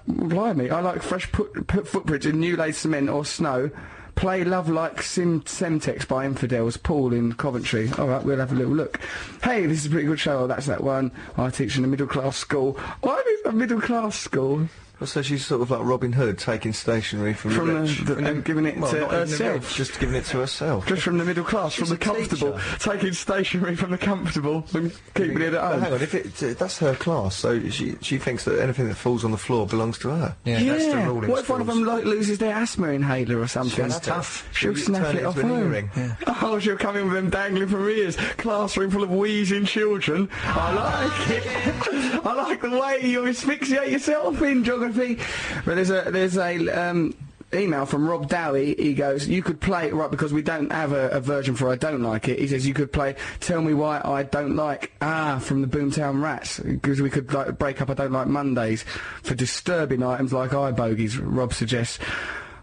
Blimey, I like fresh footprints in new laid cement or snow. Play Love Like Semtex by Infidels, Paul in Coventry. All right, we'll have a little look. Hey, this is a pretty good show. Oh, that's that one. I teach in a middle-class school. Why is a middle-class school? So she's sort of like Robin Hood, taking stationery from the rich. And giving it to herself. Just giving it to herself. Just from the middle class, from the comfortable. Taking stationery from the comfortable and keeping it at home. Hang on, if that's her class, so she thinks that anything that falls on the floor belongs to her. Yeah, that's the rule in What if one of schools. them loses their asthma inhaler or something? That's tough. She'll snap it off home. Yeah. Oh, she'll come in with them dangling from her ears. Classroom full of wheezing children. I like it. I like the way you asphyxiate yourself in geography. But there's a email from Rob Dowie. He goes, you could play, right, because we don't have a version for I Don't Like It. He says you could play Tell Me Why I Don't Like from the Boomtown Rats, because we could like break up I Don't Like Mondays for disturbing items like eye bogies, Rob suggests.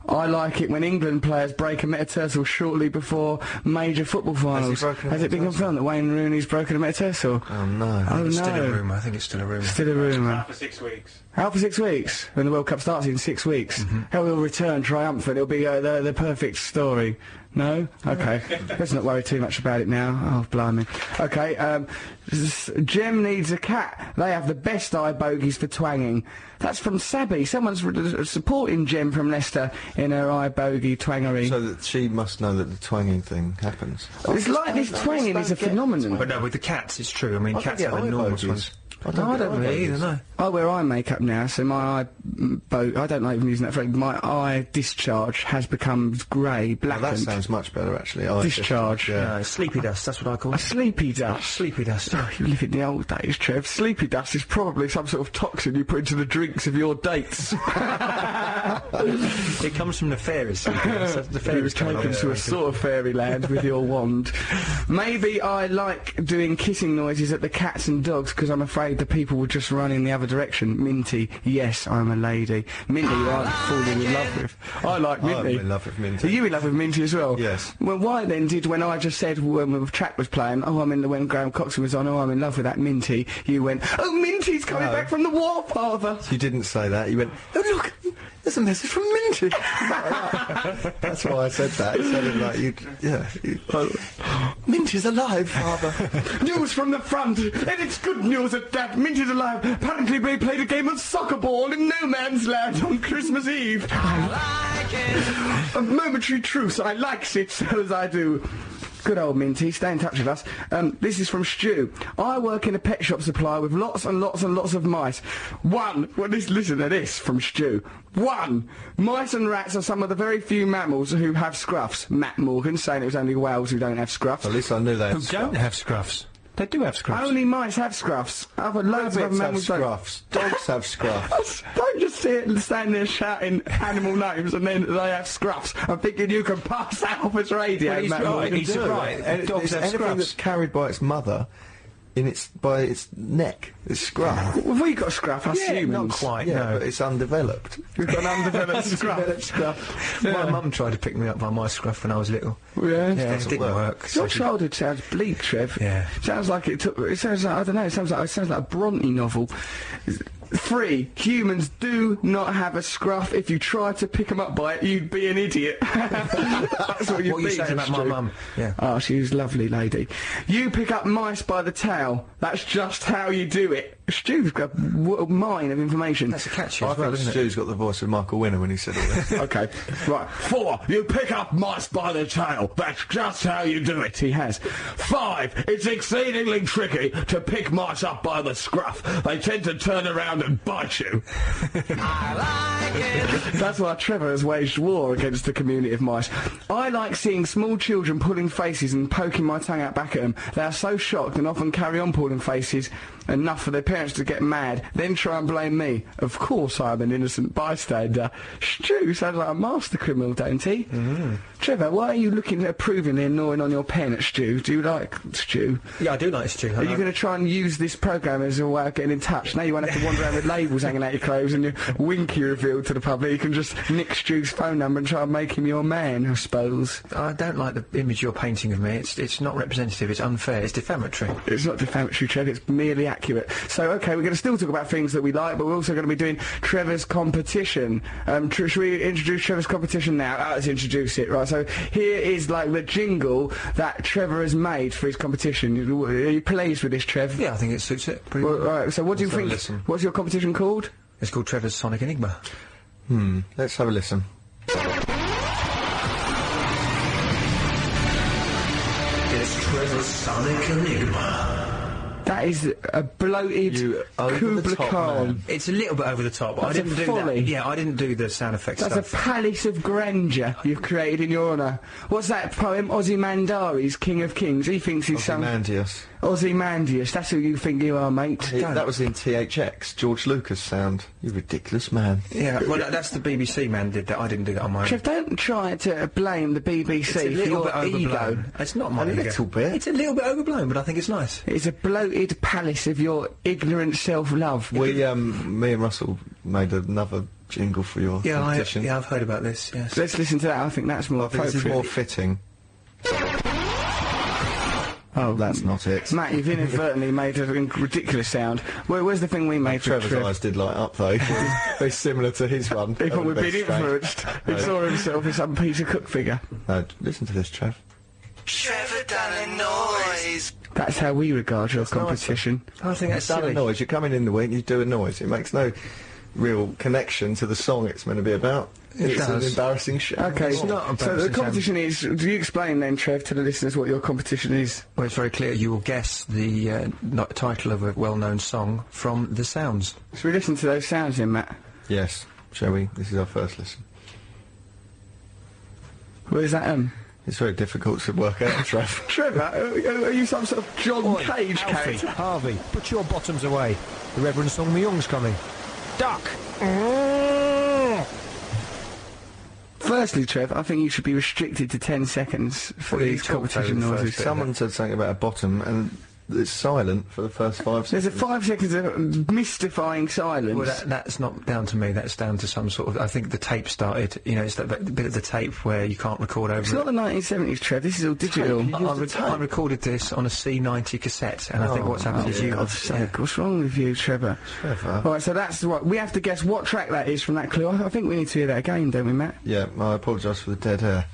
I like it when England players break a metatarsal shortly before major football finals. Has it been confirmed that Wayne Rooney's broken a metatarsal? Oh no. Oh, It's no. still a rumour. I think it's still a rumour. Still a rumour. Out for 6 weeks. Out for 6 weeks? When the World Cup starts in 6 weeks? How will return triumphant? It'll be the perfect story. No? Okay. Let's not worry too much about it now. Oh, blimey. Okay, Jem needs a cat. They have the best eye bogies for twanging. That's from Sabby. Someone's supporting Jem from Leicester in her eye bogey twangery. So that she must know that the twanging thing happens. It's like this twanging is a phenomenon. But no, with the cats, it's true. I mean, cats have enormous ones. I I don't really either, no. I wear eye makeup now, so my eye I don't like even using that phrase. My eye discharge has become grey, Well, blackened. that sounds much better, actually. Eye Discharge. Yeah. No, sleepy dust, that's what I call A it. sleepy dust. Sleepy dust. Oh, you live in the old days, Trev. Sleepy dust is probably some sort of toxin you put into the drinks of your dates. It comes from the fairies. Sleepy dust. The He fairies was come taken along. to a sort of fairyland with your wand. Maybe I like doing kissing noises at the cats and dogs because I'm afraid the people will just run in the other direction. Minty, yes, I'm a lady. Minty, you aren't falling in love with. I like Minty. I'm in love with Minty. Are you in love with Minty as well? Yes. Well, why then did, when I just said when the track was playing, when Graham Coxon was on, I'm in love with that Minty, you went, oh, Minty's coming back from the war, father. You didn't say that. You went, oh look, there's a message from Minty. That's why I said that. It sounded like Minty's alive, father. News from the front, and it's good news at that. Minty's alive. Apparently they played a game of soccer ball in no man's land on Christmas Eve. I like it. A momentary truce. I likes it, so as I do. Good old Minty, stay in touch with us. This is from Stu. I work in a pet shop supply with lots and lots and lots of mice. Listen to this from Stu. 1. Mice and rats are some of the very few mammals who have scruffs. Matt Morgan saying it was only whales who don't have scruffs. At least I knew that. Who don't have scruffs? They do have scruffs. Only mice have scruffs. Other loads of other Rabbits have mammals don't. scruffs. Dogs have scruffs. Don't just stand there shouting animal names and then they have scruffs. I'm thinking you can pass that off as radio. Well, he's Matt right, Morgan. he's right. And Dogs have anything scruffs. that's carried by its mother, by its neck, it's scruff. Have we got a scruff? Us humans. Not quite, Yeah, no. but it's undeveloped. We've got an undeveloped scruff. My mum tried to pick me up by my scruff when I was little. Yeah. Yeah, it didn't work. Your childhood sounds bleak, Trev. Yeah. Sounds like it sounds like, I don't know, it sounds like a Bronte novel. 3. Humans do not have a scruff. If you try to pick them up by it, you'd be an idiot. That's what you'd What are you be, saying about my Stu. mum? Yeah. Oh, she was a lovely lady. You pick up mice by the tail. That's just how you do it. Stu's got a mine of information. That's a catchy I as well, think isn't it? Stu's got the voice of Michael Winner when he said all this. Okay, right. 4. You pick up mice by the tail. That's just how you do it. He has. 5. It's exceedingly tricky to pick mice up by the scruff. They tend to turn around and bite you. I like it. That's why Trevor has waged war against the community of mice. I like seeing small children pulling faces and poking my tongue out back at them. They are so shocked and often carry on pulling faces enough for their parents to get mad, then try and blame me. Of course I'm an innocent bystander. Stu sounds like a master criminal, don't he? Trevor, why are you looking approvingly and gnawing on your pen at Stu? Do you like Stu? Yeah, I do like Stu. Are you going to try and use this programme as a way of getting in touch? Now you won't have to wander around with labels hanging out your clothes and your winky revealed to the public. You can just nick Stu's phone number and try and make him your man, I suppose. I don't like the image you're painting of me. It's not representative. It's unfair. It's defamatory. It's not defamatory, Trevor, it's merely accurate. So, OK, we're going to still talk about things that we like, but we're also going to be doing Trevor's competition. Should we introduce Trevor's competition now? Let's introduce it, right? So, here is, like, the jingle that Trevor has made for his competition. Are you pleased with this, Trev? Yeah, I think it suits it pretty Well, well. right, so what do you Let's have a think? listen. What's your competition called? It's called Trevor's Sonic Enigma. Let's have a listen. It's Trevor's Sonic Enigma. That is a bloated You over the Kubla top Khan. man. It's a little bit over the top. That's I didn't a do folly. that. Yeah, I didn't do the sound effects That's stuff. a palace of grandeur you've created in your honour. What's that poem? Ozymandias, King of Kings. He thinks he's some... Ozymandias. Ozymandias, that's who you think you are, mate. That was in THX, George Lucas sound. You ridiculous man. Yeah, well, that's the BBC man did that. I didn't do that on my own. Trev, don't try to blame the BBC It's a for little your bit ego. overblown. It's not my A ego. little bit. It's a little bit overblown, but I think it's nice. It's a bloated palace of your ignorant self-love. Me and Russell made another jingle for your competition. I've heard about this. Yes. Let's listen to that. I think that's more I think this appropriate. is more fitting. Oh, That's not it. Matt, you've inadvertently made a ridiculous sound. Where's the thing we made for Trevor's Trev? eyes did light up though. Very similar to his one. He thought we'd been That would've been influenced. He saw himself as some piece of cook figure. No, listen to this, Trev. Trevor done a noise. That's how we regard your competition. I think that's Done a silly. noise. You come in the week, you do a noise. It makes no real connection to the song it's meant to be about. It's an does. embarrassing show. Okay, It's not so embarrassing, the competition is... Do you explain then, Trev, to the listeners what your competition is? Well, it's very clear. You will guess the title of a well-known song from the sounds. Should we listen to those sounds then, Matt? Yes, shall we? This is our first listen. Where's that, It's very difficult to work out, Trev. Trevor, are you some sort of John Cage Alfie, character? Harvey, put your bottoms away. The Reverend Song Myung's coming. Duck! Firstly, Trev, I think you should be restricted to 10 seconds for Well, you these talked competition over the noises. first bit. Someone said something about a bottom, and it's silent for the first 5 There's seconds. a 5 seconds of mystifying silence. Well, that's not down to me. That's down to some sort of... I think the tape started. You know, it's that bit of the tape where you can't record over It's it. not the 1970s, Trev. This is all digital. I recorded this on a C90 cassette, and I think what's happened is Oh, you... God's sake, what's wrong with you, Trevor? Trevor. All right, so that's what we have to guess what track that is from that clue. I think we need to hear that again, don't we, Matt? Yeah, I apologise for the dead air.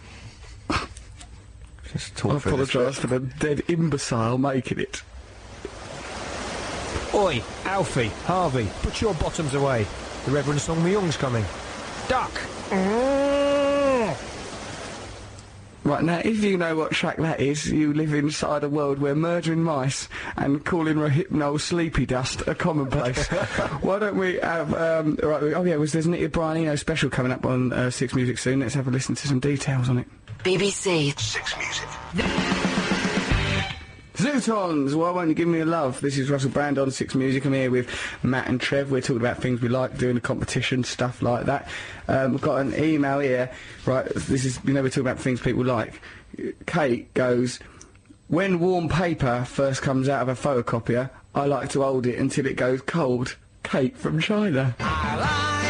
Just talk I through this apologise for the dead imbecile making it. Oi, Alfie, Harvey, put your bottoms away. The Reverend Song Myung's coming. Duck! Right, now, if you know what track that is, you live inside a world where murdering mice and calling Rohypnol sleepy dust are commonplace. Why don't we have, right, oh yeah, there's an Brian Eno special coming up on 6 Music soon. Let's have a listen to some details on it. BBC. 6 Music. Zootons, why won't you give me a love? This is Russell Brand on Six Music. I'm here with Matt and Trev. We're talking about things we like, doing a competition, stuff like that. We've got an email here. Right, this is, we're talking about things people like. Kate goes, when warm paper first comes out of a photocopier, I like to hold it until it goes cold. Kate from China. I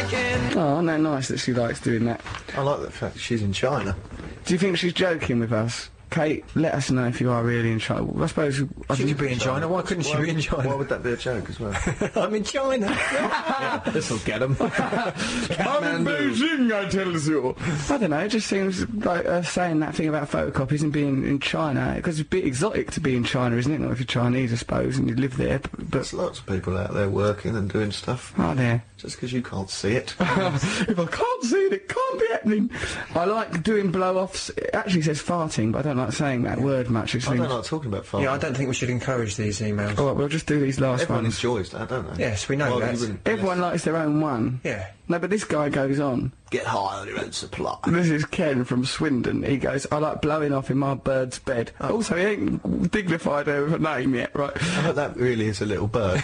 like it. Oh, no, nice that she likes doing that. I like the fact she's in China. Do you think she's joking with us? Kate, let us know if you are really in China. I suppose... Should you be in China? Why couldn't she be in China? Why would that be a joke as well? I'm in China. Yeah, this'll get them. I'm in Beijing, I tell you. I don't know, it just seems like saying that thing about photocopies and being in China, because it's a bit exotic to be in China, isn't it? Not if you're Chinese, I suppose, and you live there, but... There's lots of people out there working and doing stuff. Are there? Just because you can't see it. If I can't see it, it can't be happening. I like doing blow-offs. It actually says farting, but I don't like saying that word much. I don't like talking about farting. Yeah, I don't think we should encourage these emails. All right, we'll just do these last Everyone ones. enjoys that, don't they? Yes, we know that. Everyone likes their own one. Yeah. No, but this guy goes on. Get high on your own supply. This is Ken from Swindon. He goes, I like blowing off in my bird's bed. Also, he ain't dignified her with a name yet, right? I bet that really is a little bird.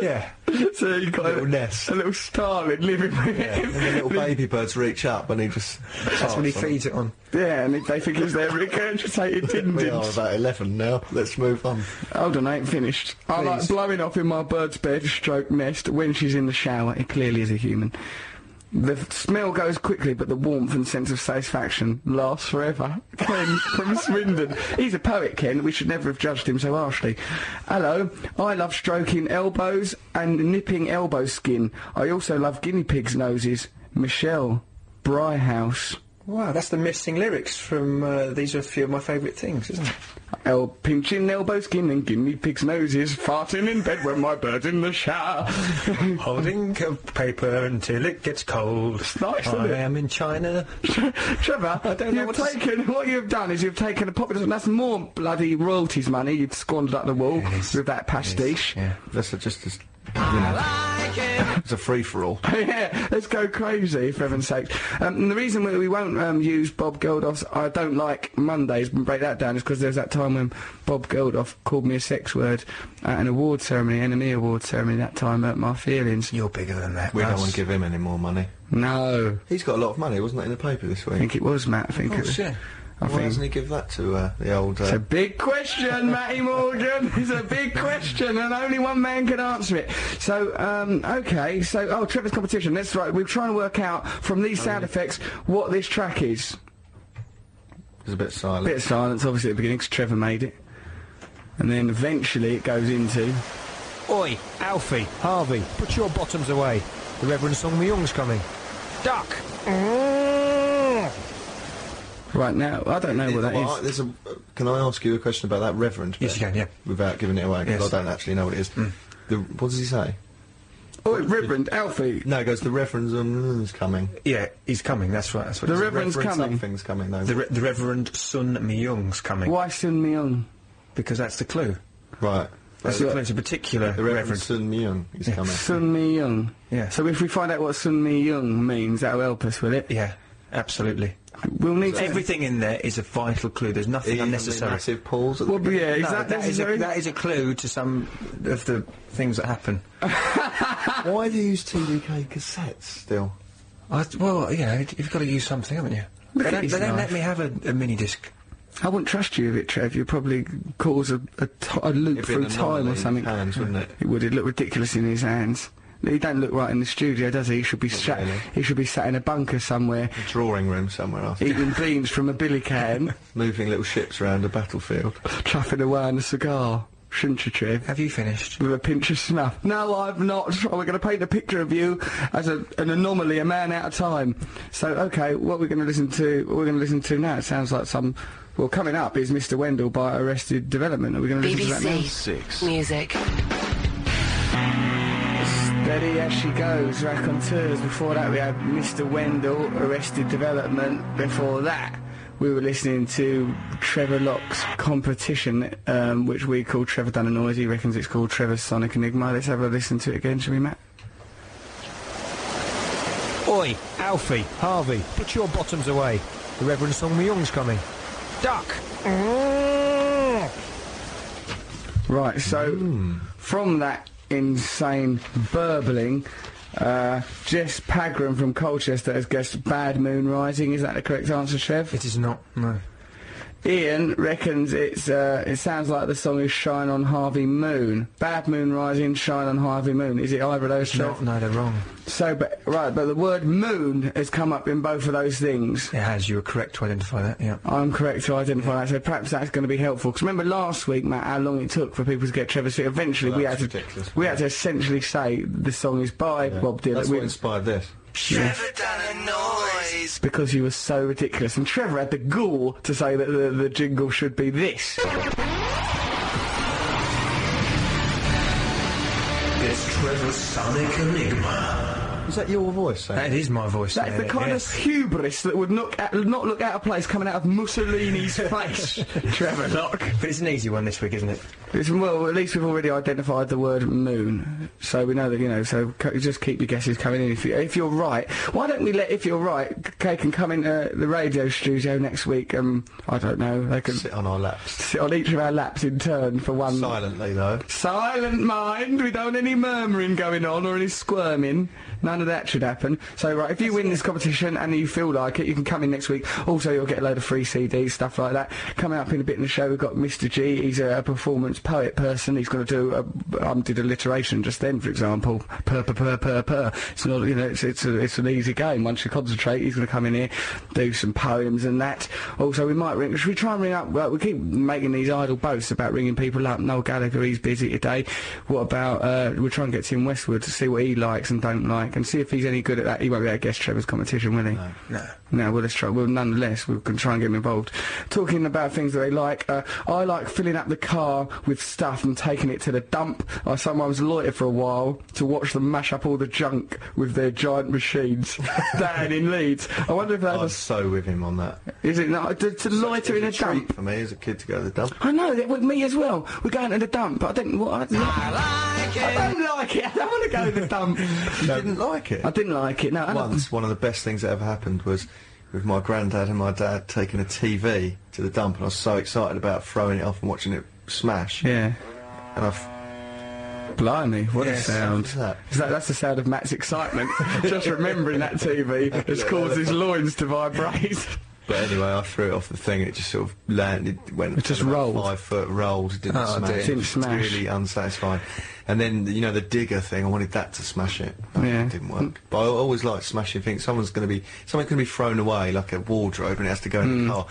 Yeah. So you got a little nest. a little starling living with him. And the little baby birds reach up and he just... That's when he feeds it on. Yeah, and they think it's their regurgitated We are dindins. about 11 now. Let's move on. Hold on, I ain't finished. I like blowing off in my bird's bed, stroke nest, when she's in the shower. It clearly is a human. The smell goes quickly, but the warmth and sense of satisfaction lasts forever. Ken from Swindon. He's a poet, Ken. We should never have judged him so harshly. Hello. I love stroking elbows and nipping elbow skin. I also love guinea pigs' noses. Michelle. Bryhouse. Wow, that's the missing lyrics from these are a few of my favourite things, isn't it? Pinching elbow skin and guinea pig's noses, farting in bed when my bird's in the shower. Holding paper until it gets cold. It's nice, isn't I it? am in China. Trevor, what you've done is you've taken a popular... That's more bloody royalties money you've squandered up the wall with that pastiche. Yeah. That's just it's a free-for-all. Yeah, let's go crazy, for heaven's sake. And the reason we won't use Bob Geldof's I don't like Mondays and break that down is because there's that time when Bob Geldof called me a sex word at an award ceremony, NME award ceremony, that time hurt my feelings. You're bigger than that. We don't want to give him any more money. No. He's got a lot of money, wasn't it, in the paper this I week? think it was, Matt. I think it was. Yeah. I Why think doesn't he give that to the old... it's a big question, Matty Morgan. It's a big question, and only one man can answer it. So, okay. So, Trevor's competition. That's right. We're trying to work out from these sound effects what this track is. There's a bit silent. Bit of silence, obviously, at the beginning, 'cause Trevor made it. And then eventually it goes into... Oi, Alfie, Harvey, put your bottoms away. The Reverend Song Myung's coming. Duck! Right now, I don't know what that is. Can I ask you a question about that Reverend? Yes, you can, yeah. Without giving it away, because Yes. I don't actually know what it is. What does he say? Oh, Reverend Alfie. No, it goes, the Reverend's coming. Yeah, he's coming, that's right. That's what The it is. Reverend's coming. Something's coming, though. The Reverend Sun Myung's coming. Why Sun Myung? Because that's the clue. Right. That's the clue. It's a particular The Reverend Reverend. Sun Myung is coming. Sun Myung. Yeah. So if we find out what Sun Myung means, that'll help us, will it? Yeah, absolutely. We'll need to... Everything in there is a vital clue. There's nothing unnecessary. Massive pause at the Well, beginning. yeah, is No, that that is necessary? a clue to some of the things that happen. Why do you use TDK cassettes still? Well, yeah, you've got to use something, haven't you? Look They at don't, his they don't knife. let me have a mini disc. I wouldn't trust you with it, Trev. You'd probably cause a loop It'd be through an time anomaly or in his something. hands, wouldn't it? It would. It'd look ridiculous in his hands. He don't look right in the studio, does he? He should be sat. really. He should be sat in a bunker somewhere, Drawing room somewhere else. eating beans from a billy can, Moving little ships around a battlefield. chuffing away on a cigar. Shouldn't you, Trev? Have you finished? With a pinch of snuff. No, I've not. We're going to paint a picture of you as an anomaly, a man out of time. So, okay, what we're going to listen to? What we're going to listen to now? It sounds like some. Well, coming up is Mr. Wendell by Arrested Development. Are we going to listen to that now? BBC Music. Steady as she goes, Raconteurs. Before that we had Mr. Wendell, Arrested Development. Before that we were listening to Trevor Locke's competition, which we call Trevor Done a Noise. He reckons it's called Trevor's Sonic Enigma. Let's have a listen to it again, shall we, Matt? Oi, Alfie, Harvey, put your bottoms away. The Reverend Song Myung's coming. Duck! back. Right, so from that insane burbling, Jess Pagram from Colchester has guessed Bad Moon Rising. Is that the correct answer, Trev? It is not, no. Ian reckons it sounds like the song is Shine on Harvey Moon. Bad Moon Rising, Shine on Harvey Moon. Is it either of those, Trev? No, they're wrong. So, but the word moon has come up in both of those things. It has, you were correct to identify that, yeah. I'm correct to identify that, so perhaps that's going to be helpful. Because remember last week, Matt, how long it took for people to get Trevor's feet. Eventually, we had to essentially say the song is by Bob Dylan. That's what inspired this. Trevor done a noise. Because you were so ridiculous. And Trevor had the gall to say that the jingle should be this. It's Trevor's Sonic Enigma. Is that your voice? That is my voice. That's the kind of hubris that would not look out of place coming out of Mussolini's face. Trevor Lock. But it's an easy one this week, isn't it? Well, at least we've already identified the word moon, so we know that, you know, so just keep your guesses coming in. If you're right, why don't we let If You're Right, Kay can come into the radio studio next week, I don't know, they can sit on our laps. Sit on each of our laps in turn for one. Silently, though. Silent mind, we don't want any murmuring going on or any squirming. None of that should happen. So, right, if you win this competition and you feel like it, you can come in next week. Also, you'll get a load of free CDs, stuff like that. Coming up in a bit in the show, we've got Mr. G. He's a performance poet person. He's going to do did alliteration just then, for example. Purr. It's not, you know, it's an easy game. Once you concentrate, he's going to come in here, do some poems and that. Also, we might ring. Should we try and ring up? Well, we keep making these idle boasts about ringing people up. Noel Gallagher, he's busy today. What about we'll try and get Tim Westwood to see what he likes and don't like, and see if he's any good at that. He won't be able to guess Trevor's competition, will he? No, well, let's try. Well, nonetheless, we can try and get him involved. Talking about things that they like, I like filling up the car with stuff and taking it to the dump. I sometimes loiter for a while to watch them mash up all the junk with their giant machines down in Leeds. I wonder if that's I'm so with him on that. Is it not? To loiter in a dump? For me as a kid to go to the dump. I know, that with me as well. We're going to the dump, but I don't like it. I don't like it. I don't want to go to the dump. You didn't like it? I didn't like it, no. Once, one of the best things that ever happened was with my granddad and my dad taking a TV to the dump, and I was so excited about throwing it off and watching it smash. Yeah. And Blimey, what a sound. What's that? That's the sound of Matt's excitement. Just remembering that TV has caused his loins to vibrate. But anyway, I threw it off the thing, and it just sort of landed, it just rolled. 5 foot, rolled, it didn't smash. It didn't smash. It was really unsatisfying. And then, you know, the digger thing, I wanted that to smash it. But it didn't work. But I always like smashing things. Something's going to be thrown away, like a wardrobe, and it has to go in the car.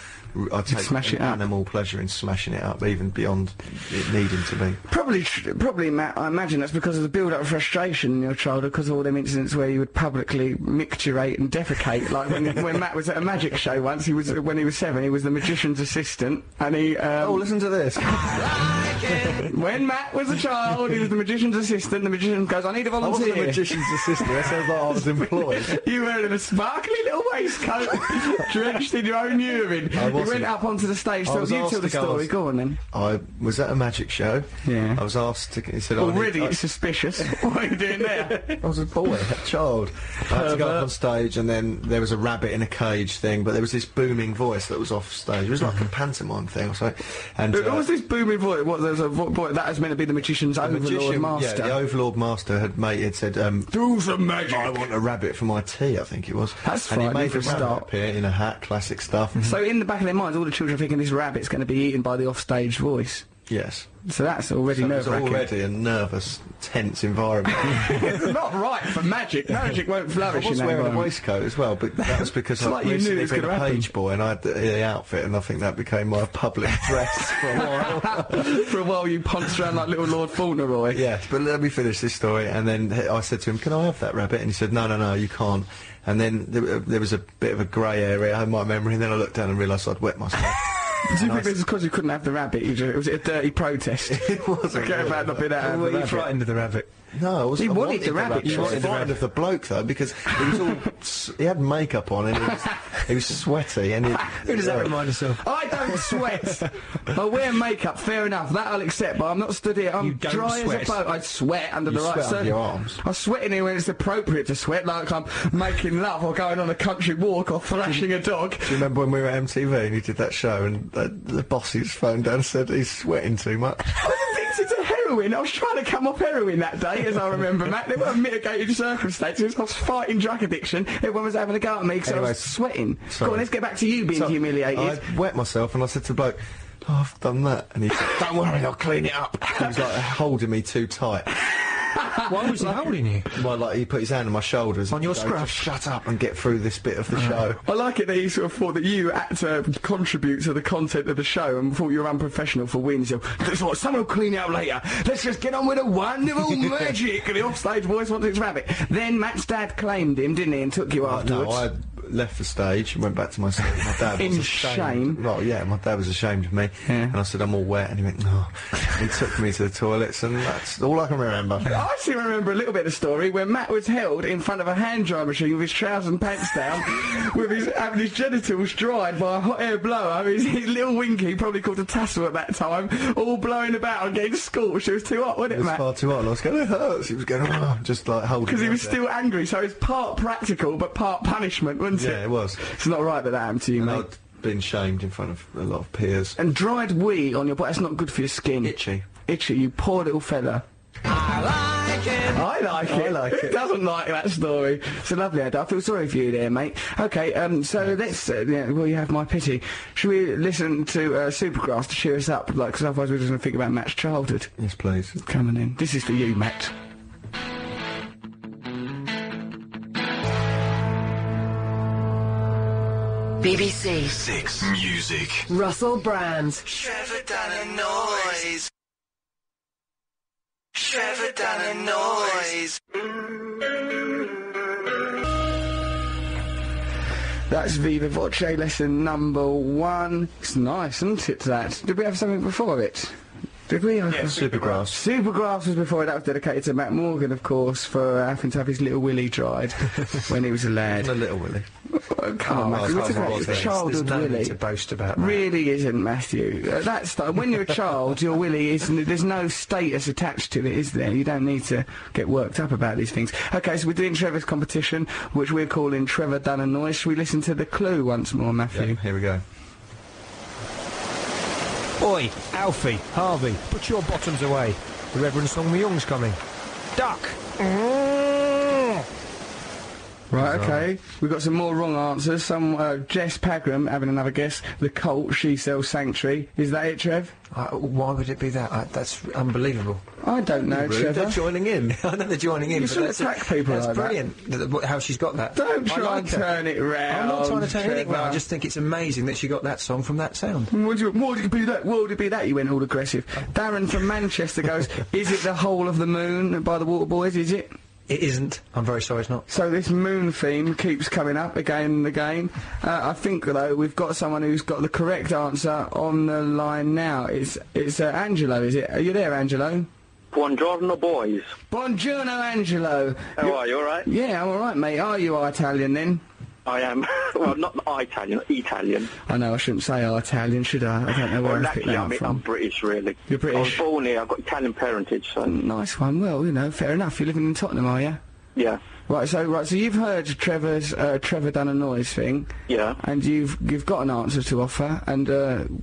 I take an animal pleasure in smashing it up, even beyond it needing to be. Probably, Matt, I imagine that's because of the build-up of frustration in your childhood, because of all them incidents where you would publicly micturate and defecate. Like when Matt was at a magic show once, when he was 7, he was the magician's assistant, and he... oh, listen to this. When Matt was a child, he was the magician's assistant. The magician goes, I need a volunteer. I wasn't a magician's assistant. That sounds like I was employed. You were in a sparkly little waistcoat, drenched in your own urine. You went up onto the stage. So you tell the story. Go on, then. I was at a magic show. Yeah. I was asked to... He said, already suspicious. What are you doing there? I was a boy, a child. I had to go up on stage, and then there was a rabbit in a cage thing, but there was this booming voice that was off stage. It was like a pantomime thing or something. And what was this booming voice? What, there's a voice that was meant to be the magician's overlord master. Yeah, the overlord master had said, do some magic. I want a rabbit for my tea, I think it was. That's and frightening he made for a rabbit start. appear in a hat, classic stuff. So in the back of their minds, all the children are thinking this rabbit's going to be eaten by the offstage voice. Yes. So that's already nerve-wracking. It was already a nervous, tense environment. It's not right for magic. Magic won't flourish in that I was wearing environment. a waistcoat as well, but that was because I like recently been a page boy and I had the outfit, and I think that became my public dress for a while. For a while you pounced around like little Lord Fauntleroy. Yes, but let me finish this story, and then I said to him, can I have that rabbit? And he said, no, you can't. And then there was a bit of a grey area in my memory, and then I looked down and realised I'd wet myself. Do you think it was because you couldn't have the rabbit? Was it a dirty protest? It wasn't. Okay, about not being out of the Were you rabbit. frightened of the rabbit? No, I was. He I wanted the rabbit. I was frightened of the bloke though because he was all. He had makeup on and he was sweaty and Who does that remind us of? I don't sweat. I wear makeup, fair enough, that I'll accept, but I'm not stood here, I'm You don't dry sweat. as a boat. I'd sweat under the right sweat under your arms. I sweat in here when it's appropriate to sweat, like I'm making love or going on a country walk or thrashing a dog. Do you remember when we were at MTV and you did that show and the boss's phoned down and said he's sweating too much? I was addicted to heroin. I was trying to come off heroin that day, as I remember, Matt. There were mitigated circumstances. I was fighting drug addiction. Everyone was having a go at me because I was sweating. Sorry. Go on, let's get back to you being humiliated. I wet myself and I said to the bloke, "Oh, I've done that," and he said, "Don't worry, I'll clean it up." He was like holding me too tight. Why was he holding you? Well, like he put his hand on my shoulders. On your and go, scruff? "Just shut up and get through this bit of the show." I like it that he sort of thought that you had to contribute to the content of the show and thought you were unprofessional for wins. So, that's what, someone will clean it up later. Let's just get on with the wonderful magic. And the offstage voice wanted to have it. Then Matt's dad claimed him, didn't he, and took you afterwards. No, I left the stage and went back to my seat. My dad was In ashamed. shame? Well, yeah, my dad was ashamed of me. Yeah. And I said, "I'm all wet," and he went, "No." He took me to the toilets, and that's all I can remember. I actually remember a little bit of the story where Matt was held in front of a hand dry machine with his trousers and pants down, with having his genitals dried by a hot air blower. His little winky, probably called a tassel at that time, all blowing about and getting scorched. It was too hot, wasn't It it, was Matt? far too hot, and I was going, "It hurts." He was going, "Oh," just like holding. Because he me was up there. still angry, so it's part practical but part punishment, wasn't it? Yeah, it was. It's not right that that happened to you, And mate. I'd been shamed in front of a lot of peers. And dried wee on your body, that's not good for your skin. Itchy. Itchy, you poor little fella. I like it. I like it. Who doesn't like that story? It's a lovely ad. I feel sorry for you there, mate. Okay, so let's, yeah, well, you have my pity. Should we listen to Supergrass to cheer us up? Like, because otherwise we're just going to think about Matt's childhood. Yes, please. Coming in. This is for you, Matt. BBC. 6 Music. Russell Brand. Trevor done a noise. Trevor done a noise. That's Viva Voce lesson number 1. It's nice, isn't it, that? Did we have something before it? Did we? Yeah, Supergrass. Supergrass was before it. That was dedicated to Matt Morgan, of course, for having to have his little willy dried when he was a lad. The little Willy. Oh, come on, Matthew. I We're can't talking about bother. his childhood There's no willy. need to boast about that. Really isn't, Matthew. That's when you're a child, your willy is. There's no status attached to it, is there? You don't need to get worked up about these things. Okay, so we're doing Trevor's competition, which we're calling Trevor Done a Noise. Should we listen to the clue once more, Matthew? Yeah, here we go. Oi, Alfie, Harvey, put your bottoms away. The Reverend Song the Young's coming. Duck! Right, okay. We've got some more wrong answers. Some, Jess Pagram having another guess. The Cult, She Sells Sanctuary. Is that it, Trev? Why would it be that? That's unbelievable. I don't know, Rude, Trevor. They're joining in. I know they're joining in. You but shouldn't that's attack people That's like that. brilliant. How she's got that. Don't I try like and her. turn it round, I'm not trying to turn anything Trevor. round. I just think it's amazing that she got that song from that sound. Would it be that? Would it be that? You went all aggressive. Darren from Manchester goes, is it The Whole of the Moon by the Waterboys? Is it? It isn't. I'm very sorry, it's not. So this moon theme keeps coming up again and again. I think, though, we've got someone who's got the correct answer on the line now. It's Angelo, is it? Are you there, Angelo? Buongiorno, boys. Buongiorno, Angelo. How are you, all right? Yeah, I'm all right, mate. Are you Italian, then? I am. Well, not Italian, Italian. I know I shouldn't say Italian, should I? I don't know where Well, I picked actually, that I up mean, from. I'm British, really. You're British? I was born here. I've got Italian parentage, so... Nice one. Well, you know, fair enough. You're living in Tottenham, are you? Yeah. Right, so you've heard Trevor's Trevor Done a Noise thing. Yeah. And you've got an answer to offer, and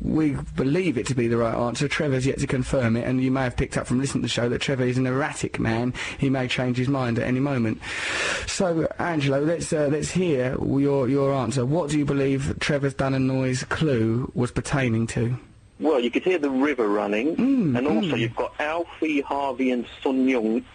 we believe it to be the right answer. Trevor's yet to confirm it, and you may have picked up from listening to the show that Trevor is an erratic man. He may change his mind at any moment. So, Angelo, let's hear your answer. What do you believe Trevor's Done a Noise clue was pertaining to? Well, you could hear the river running, and also you've got Alfie, Harvey and Sun Young.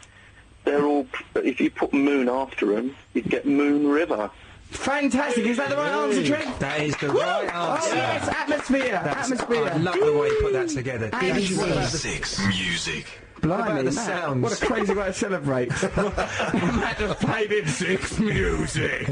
They're all, if you put moon after them, you'd get Moon River. Fantastic! Is that the right answer, Trev? That is the right answer. Oh, yes, atmosphere! Atmosphere! I love the way you put that together. Angelo. 6 Music. Blimey, What about the Matt, sounds? what a crazy way to celebrate. Matt has played in 6 Music.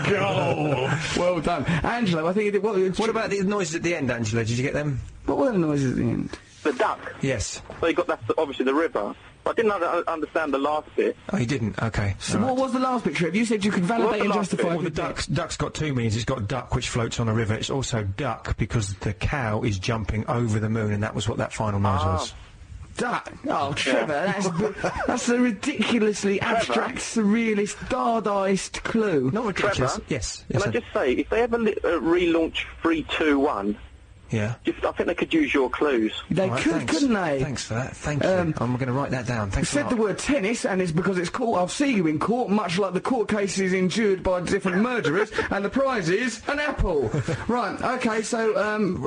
Go! Well done. Angelo, I think you did... What about the noises at the end, Angela? Did you get them? What were the noises at the end? The duck. Yes. So you got obviously the river. I didn't understand the last bit. Oh, you didn't? Okay. So what was the last bit, Trev? You said you could validate and justify... Well, the duck's got two meanings. It's got duck, which floats on a river. It's also duck, because the cow is jumping over the moon, and that was what that final noise was. Duck? Oh, Trevor, that's a ridiculously abstract, surrealist, Dadaist clue. Not ridiculous. Trevor, yes. Can I just say, if they ever relaunch 3-2-1... Yeah. I think they could use your clues. They could, couldn't they? Thanks for that. Thank you. I'm going to write that down. Thanks said the word tennis, and it's because it's court. I'll see you in court, much like the court cases endured by different murderers, and the prize is an apple. Right, okay, so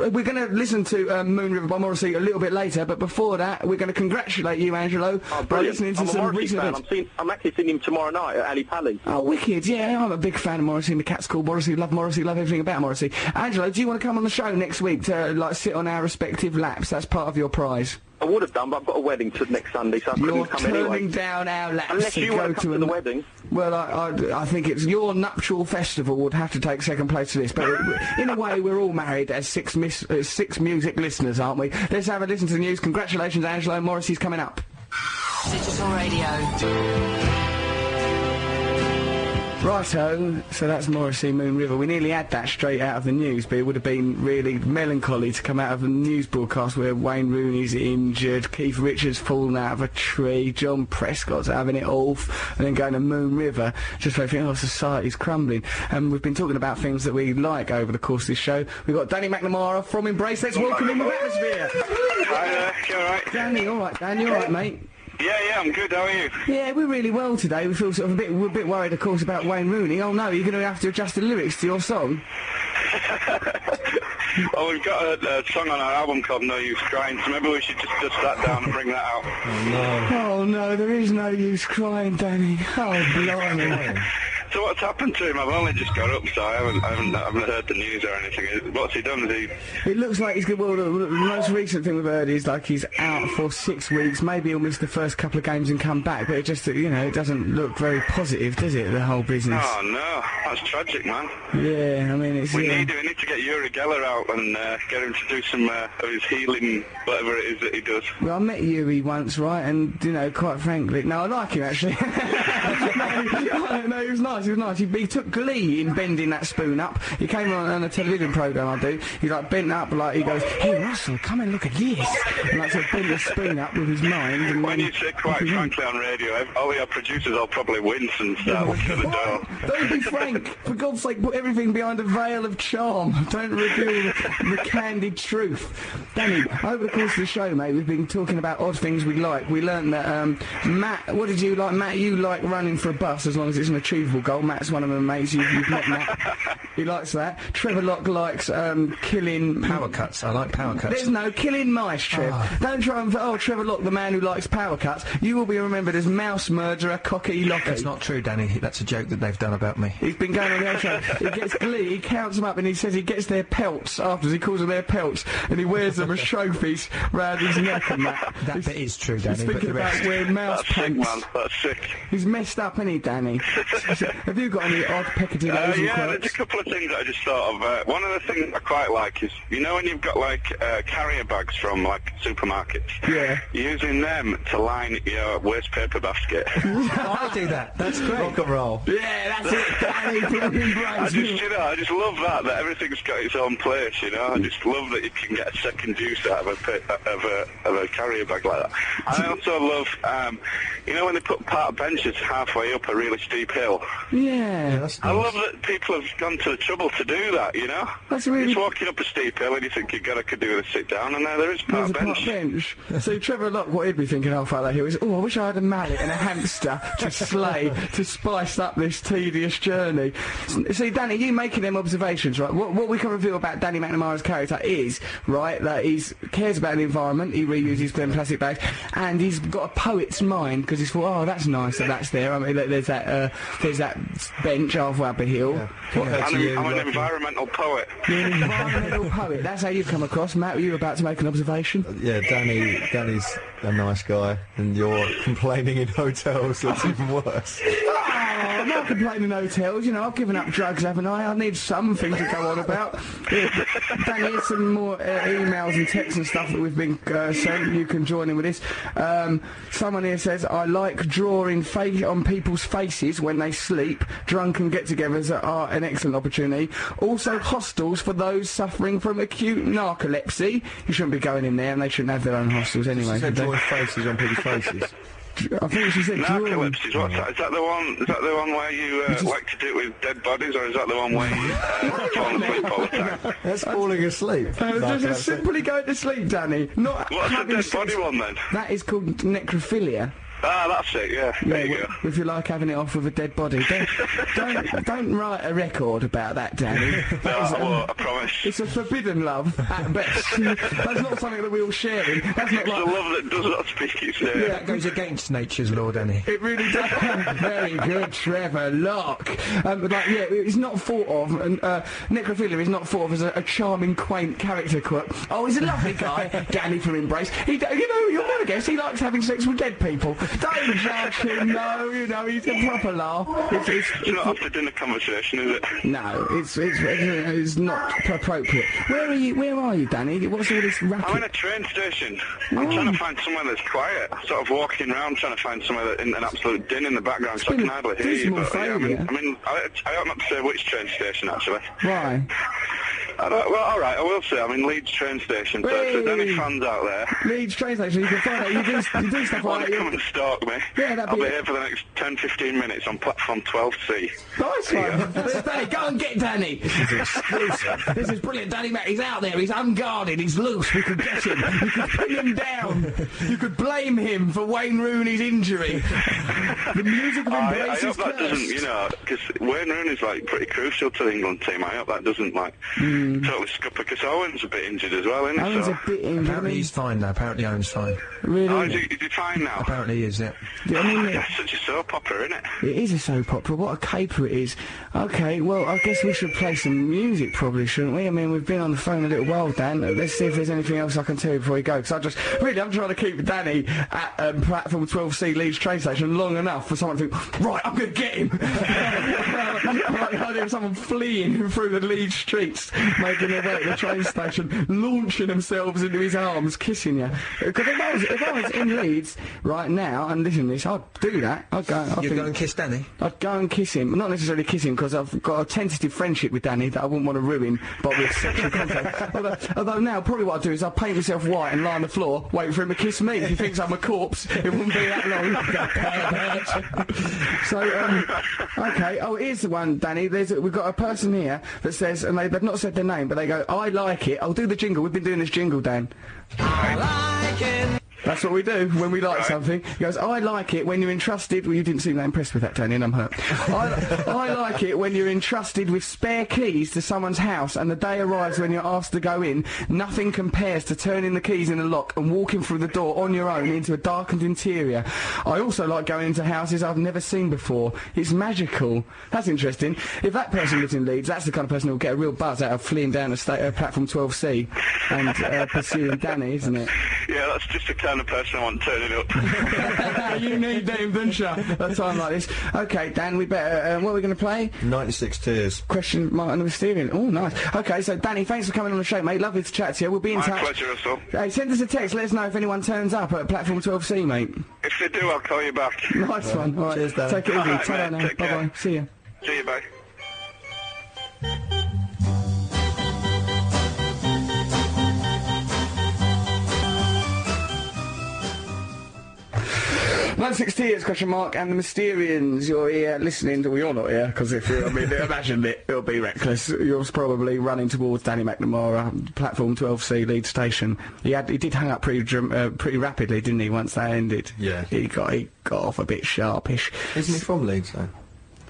we're going to listen to Moon River by Morrissey a little bit later, but before that, we're going to congratulate you, Angelo, by listening to I'm a some Morrissey recent fan. events. I'm actually seeing him tomorrow night at Ali Pali. Oh, wicked, yeah, I'm a big fan of Morrissey, and the cat's called Morrissey, love everything about Morrissey. Angelo, do you want to come on the show next week to, like, sit on our respective laps? That's part of your prize. I would have done, but I've got a wedding next Sunday, so I couldn't come anyway. You're turning down our laps. Unless you want to come to the wedding. Well, I think it's your nuptial festival would have to take second place to this, but in a way we're all married as six music listeners, aren't we? Let's have a listen to the news. Congratulations, Angelo. Morrissey's coming up. Digital Radio. Righto, so that's Morrissey, Moon River. We nearly had that straight out of the news, but it would have been really melancholy to come out of a news broadcast where Wayne Rooney's injured, Keith Richards fallen out of a tree, John Prescott's having it off, and then going to Moon River, just for everything, society's crumbling. And we've been talking about things that we like over the course of this show. We've got Danny McNamara from Embrace. Let's welcome him with Atmosphere. Hi there, you alright? Danny, alright, Dan, you alright, mate? Yeah, I'm good, how are you? Yeah, we're really well today. We feel sort of we're a bit worried, of course, about Wayne Rooney. Oh no, you're going to have to adjust the lyrics to your song. Well, we've got a song on our album called No Use Crying, so maybe we should just dust that down and bring that out. Oh no. Oh no, there is no use crying, Danny. Oh, blimey. So what's happened to him? I've only just got up, so I haven't heard the news or anything. What's he done? It looks like he's good. Well, the most recent thing we've heard is like he's out for 6 weeks. Maybe he'll miss the first couple of games and come back, but it just, it doesn't look very positive, does it, the whole business? Oh no, that's tragic, man. Yeah, I mean, it's... We need to get Yuri Geller out and get him to do some of his healing, whatever it is that he does. Well, I met Yuri once, right, and, quite frankly... No, I like him, actually. No, he was nice. He was nice. He took glee in bending that spoon up. He came on a television programme I do. He bent up he goes, "Hey Russell, come and look at this," and sort of bent the spoon up with his mind. And when you say quite frankly on radio, all your producers will probably wince and start looking at the door. Don't be frank. For God's sake, put everything behind a veil of charm. Don't reveal the candid truth. Danny, over the course of the show, mate, we've been talking about odd things we like. We learned that Matt, what did you like? Matt, you like running for a bus as long as it's an achievable goal. Matt's one of my mates. You've met Matt. He likes that. Trevor Locke likes killing... Power cuts. I like power cuts. There's no killing mice, Trev. Don't try and... Oh, Trevor Locke, the man who likes power cuts. You will be remembered as mouse murderer, cocky Lockie. That's not true, Danny. That's a joke that they've done about me. He's been going on the outside. He gets glee. He counts them up and he says he gets their pelts afterwards. He calls them their pelts and he wears them as trophies round his neck and that. That bit is true, Danny. He's thinking about wearing mouse pants. Sick, man. That's sick. He's messed up, isn't he, Danny? Have you got any odd peccadillos and yeah, quirks? there's a couple of things that I just thought of. One of the things I quite like is, when you've got carrier bags from supermarkets, yeah, using them to line your waste paper basket. I do that. That's great. Rock and roll. Yeah, that's it, Danny. I just love that everything's got its own place. I just love that you can get a second use out of a carrier bag like that. And I also love, when they put park benches halfway up a really steep hill. Yeah, that's nice. I love that people have gone to the trouble to do that. That's really... Just walking up a steep hill and you think I could do with a sit down, and there is a park bench. So Trevor Locke, what he'd be thinking off like that hill is, I wish I had a mallet and a hamster to slay to spice up this tedious journey. See, Danny, you making them observations, right? What we can reveal about Danny McNamara's character is, right, that he cares about the environment, he reuses them plastic bags, and he's got a poet's mind because he's thought, that's nice that that's there. I mean, there's that bench halfway up a hill. Yeah. I'm an environmental poet. You're an environmental poet. That's how you come across. Matt, were you about to make an observation? Yeah, Danny's a nice guy, and you're complaining in hotels. That's even worse. Oh, I'm not complaining hotels, you know, I've given up drugs, haven't I? I need something to go on about. Danny, here's some more emails and texts and stuff that we've been sent. You can join in with this. Someone here says, I like drawing on people's faces when they sleep. Drunken get-togethers are an excellent opportunity. Also, hostels for those suffering from acute narcolepsy. You shouldn't be going in there, and they shouldn't have their own hostels anyway. She said drawing faces on people's faces. I think she said narcolepsy. What's that? Is that the one? Is that the one where you like to do it with dead bodies, or is that the one where you fall asleep all the time? That's falling asleep. Just simply going to sleep, Danny. Not what's the dead body one then? That is called necrophilia. Ah, that's it, yeah. There you go. If you like having it off with a dead body. Don't write a record about that, Danny. I promise. It's a forbidden love, at best. That's not something that we all share in. That's not like... It's a love that does not speak its name. Yeah, that goes against nature's law, Danny. It really does. Very good, Trevor. Lock. It's not thought of, and necrophilia is not thought of as a charming, quaint character quirk. Oh, he's a lovely guy, Danny from Embrace. You're going to guess he likes having sex with dead people. Don't judge him, no, you know, he's a proper laugh. It's not after dinner conversation, is it? No, it's not appropriate. Where are you, Danny? What's all this racket? I'm in a train station. I'm trying to find somewhere that's quiet. Sort of walking around trying to find somewhere that in an absolute din in the background so I can hardly hear you. But I ought not to say which train station, actually. Why? Well, all right, I will say. I'm in Leeds train station, so if there's any fans out there... Leeds train station, you can find out. You do stuff like that. Come and stalk me. Yeah, I'll be here for the next 10-15 minutes on platform 12C. Nice one. Danny, go and get Danny. This is exclusive. This is brilliant. Danny Mac, he's out there. He's unguarded. He's loose. We could get him. You could pin him down. You could blame him for Wayne Rooney's injury. The music of Embrace I hope that doesn't, you know, because Wayne Rooney's, like, pretty crucial to the England team. I hope that doesn't, like, totally scupper, because Owen's a bit injured as well, isn't he? Owen's a bit injured. Apparently he's fine now. Apparently Owen's fine. Really? Oh, is he fine now? Apparently he is, yeah. That's such a soap opera, isn't it? It is a soap opera. What a caper it is. Okay, well, I guess we should play some music, probably, shouldn't we? I mean, we've been on the phone a little while, Dan. Let's see if there's anything else I can tell you before we go, because I'm trying to keep Danny at platform 12C Leeds train station long enough for someone to think, right, I'm going to get him. I like the idea of someone fleeing through the Leeds streets, making their way to the train station, launching themselves into his arms, kissing you. Because if I was in Leeds right now and listening to this, I'd do that. You'd go and kiss Danny? I'd go and kiss him. Not necessarily kiss him, because I've got a tentative friendship with Danny that I wouldn't want to ruin with sexual contact. Although now, probably what I'd do is I'd paint myself white and lie on the floor, waiting for him to kiss me. If he thinks I'm a corpse, it wouldn't be that long. So, okay. Oh, here's the one, Danny. We've got a person here that says, and they've not said their name, but they go, I like it. I'll do the jingle. We've been doing this jingle, Dan. I like it. That's what we do when we like something. He goes, I like it when you're entrusted... Well, you didn't seem that impressed with that, Danny, and I'm hurt. I like it when you're entrusted with spare keys to someone's house and the day arrives when you're asked to go in. Nothing compares to turning the keys in the lock and walking through the door on your own into a darkened interior. I also like going into houses I've never seen before. It's magical. That's interesting. If that person lives in Leeds, that's the kind of person who'll get a real buzz out of fleeing down the platform 12C and pursuing Danny, isn't it? Yeah, that's just the kind of person I want turning up. You need them, don't you? At a time like this. Okay, Dan, we better... what are we going to play? 96 Tears. Question Mark and the Mysterian. Oh, nice. Okay, so, Danny, thanks for coming on the show, mate. Lovely to chat to you. We'll be in touch. My pleasure, Russell. Hey, send us a text. Let us know if anyone turns up at platform 12C, mate. If they do, I'll call you back. Nice one. All right. Cheers, Dan. Take it easy. All right, Ta-ra mate. now. Take care. Bye-bye. See you. See you, bye. 960 is question mark and the Mysterians. You're here listening to... Well, you're not here, because if you... I mean, imagine it'll be reckless. You're probably running towards Danny McNamara, platform 12C, Leeds station. He did hang up pretty rapidly, didn't he, once that ended? Yeah. He got off a bit sharpish. Isn't he from Leeds, though?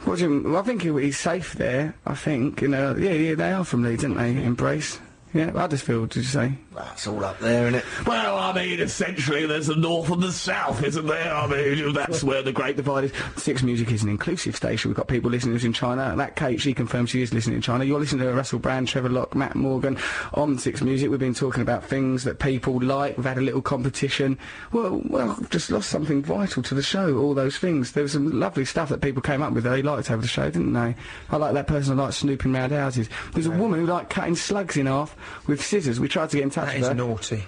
Well, I think he's safe there, I think. You know, yeah, they are from Leeds, aren't they? Embrace. Yeah, Huddersfield, did you say? That's all up there, isn't it? Well, I mean, essentially, there's the north and the south, isn't there? I mean, that's where the great divide is. Six Music is an inclusive station. We've got people listening to us in China. That Kate, she confirms she is listening in China. You're listening to Russell Brand, Trevor Locke, Matt Morgan on Six Music. We've been talking about things that people like. We've had a little competition. Well, just lost something vital to the show, all those things. There was some lovely stuff that people came up with that they liked over the show, didn't they? I like that person who liked snooping round houses. There's a woman who liked cutting slugs in half with scissors. We tried to get in touch with her. That is naughty.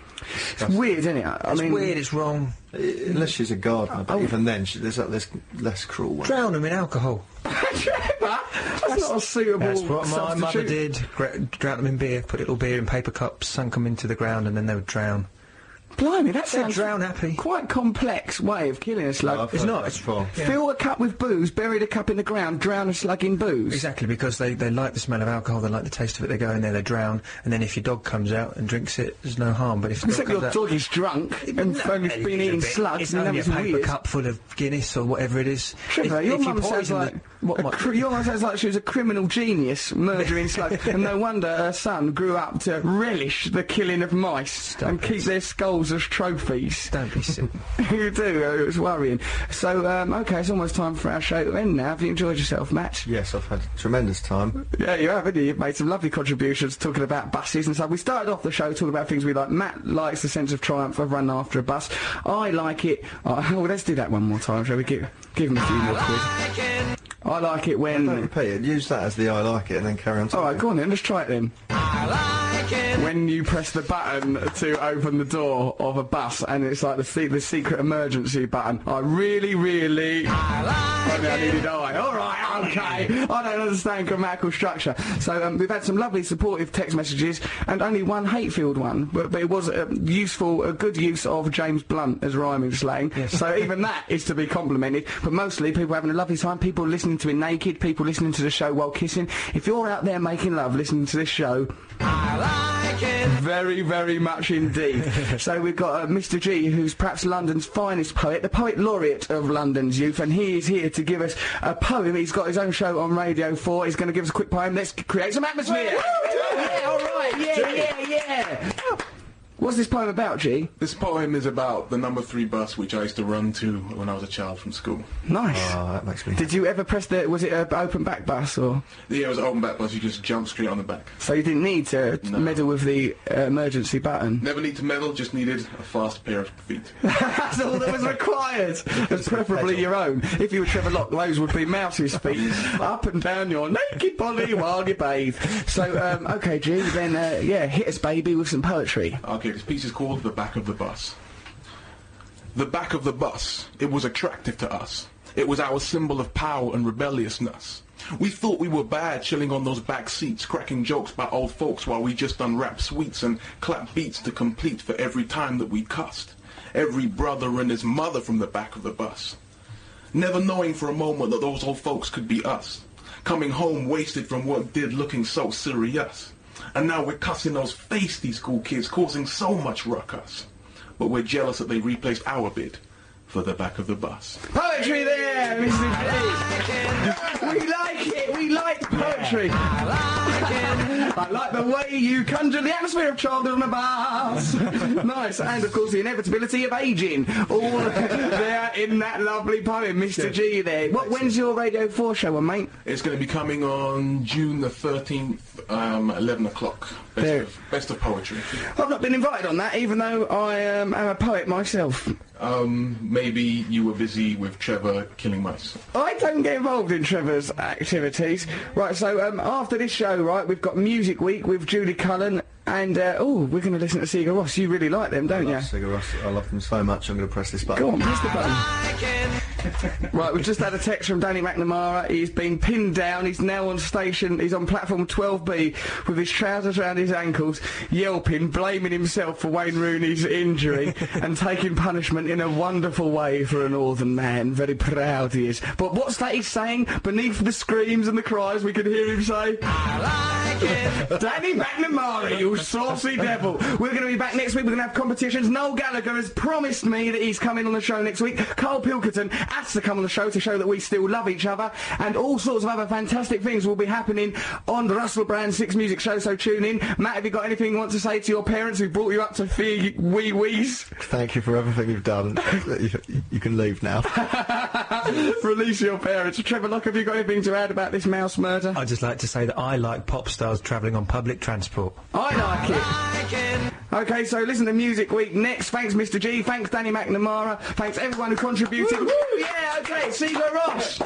It's weird, isn't it? It's weird, it's wrong. Unless she's a gardener, but even then, there's less cruel one. Drown them in alcohol. Trevor, that's not a suitable That's what my mother substitute. did. Drown them in beer, put a little beer in paper cups, sunk them into the ground, and then they would drown. Blimey, that They're sounds drown happy. quite complex way of killing a slug. It's not. It's Fill a cup with booze, bury the cup in the ground, drown a slug in booze. Exactly, because they like the smell of alcohol, they like the taste of it, they go in there, they drown, and then if your dog comes out and drinks it, there's no harm. But if the Except dog your comes dog is drunk and only been eating slugs, it's and only a that was paper weird. cup full of Guinness or whatever it is. Trevor, your mum sounds like your your mum sounds like she was a criminal genius murdering slugs, and no wonder her son grew up to relish the killing of mice and keep their skulls as trophies. Don't be silly. You do. It was worrying. So, okay, it's almost time for our show to end now. Have you enjoyed yourself, Matt? Yes, I've had a tremendous time. Yeah, you have, haven't you? You've made some lovely contributions talking about buses and stuff. We started off the show talking about things we like. Matt likes the sense of triumph of running after a bus. I like it. Well, let's do that one more time, shall we? Give him a few more quid. I like it when... Don't repeat it. Use that as the I like it and then carry on talking. Alright, go on then. Let's try it then. When you press the button to open the door of a bus and it's like the secret emergency button. I really I needed alright, okay. I don't understand grammatical structure. So we've had some lovely supportive text messages and only one hate-filled one, but it was a good use of James Blunt as rhyming slang. Yes. So even that is to be complimented. But mostly people having a lovely time, people listening to it naked, people listening to the show while kissing. If you're out there making love listening to this show, very, very much indeed. So we've got Mr. G, who's perhaps London's finest poet, the poet laureate of London's youth, and he is here to give us a poem. He's got his own show on Radio 4. He's going to give us a quick poem. Let's create some atmosphere. Yeah, all right. Yeah. What's this poem about, G? This poem is about the number 3 bus, which I used to run to when I was a child from school. Nice. Oh, that makes me... Did you ever press was it an open back bus, or...? Yeah, it was an open back bus. You just jump straight on the back. So you didn't need to meddle with the emergency button? Never need to meddle, just needed a fast pair of feet. That's all that was required. That's preferably your own. If you were Trevor Locke, those would be Mouse's feet. Up and down your naked body while you bathe. So, okay, G, then, hit us, baby, with some poetry. Okay, this piece is called The Back of the Bus. The back of the bus, it was attractive to us. It was our symbol of power and rebelliousness. We thought we were bad, chilling on those back seats, cracking jokes about old folks while we just unwrapped sweets and clapped beats to complete for every time that we cussed. Every brother and his mother from the back of the bus. Never knowing for a moment that those old folks could be us. Coming home wasted from work did, looking so serious. And now we're cussing those feisty school kids, causing so much ruckus. But we're jealous that they replaced our bid for the back of the bus. Poetry there, Mr. G! We like it! We like poetry! I like the way you conjure the atmosphere of childhood on a bus! Nice, and of course the inevitability of ageing. All there in that lovely poem, Mr. G there. When's your Radio 4 show on, mate? It's going to be coming on June the 13th, 11 o'clock. Best of poetry. I've not been invited on that, even though I am a poet myself. Maybe you were busy with Trevor killing mice. I don't get involved in Trevor's activities. Right, so after this show, right, we've got Music Week with Julie Cullen, and we're going to listen to Sigur Rós. You really like them, don't you? Sigur Rós. I love them so much. I'm going to press this button. Go on, press the button. Right, we've just had a text from Danny McNamara. He's been pinned down. He's now on station. He's on platform 12B with his trousers around his ankles, yelping, blaming himself for Wayne Rooney's injury and taking punishment in a wonderful way for a northern man. Very proud he is. But what's that he's saying? Beneath the screams and the cries, we can hear him say, I like Danny McNamara, you saucy devil. We're going to be back next week. We're going to have competitions. Noel Gallagher has promised me that he's coming on the show next week. Carl Pilkington has to come on the show to show that we still love each other. And all sorts of other fantastic things will be happening on the Russell Brand 6 Music Show, so tune in. Matt, have you got anything you want to say to your parents who brought you up to fear wee-wees? Thank you for everything you've done. You can leave now. Release your parents. Trevor Locke, have you got anything to add about this mouse murder? I'd just like to say that I like pop stars travelling on public transport. I like it. Okay, so listen to Music Week next. Thanks, Mr. G. Thanks, Danny McNamara. Thanks, everyone who contributed. Woo, yeah, okay, Sigur Rós.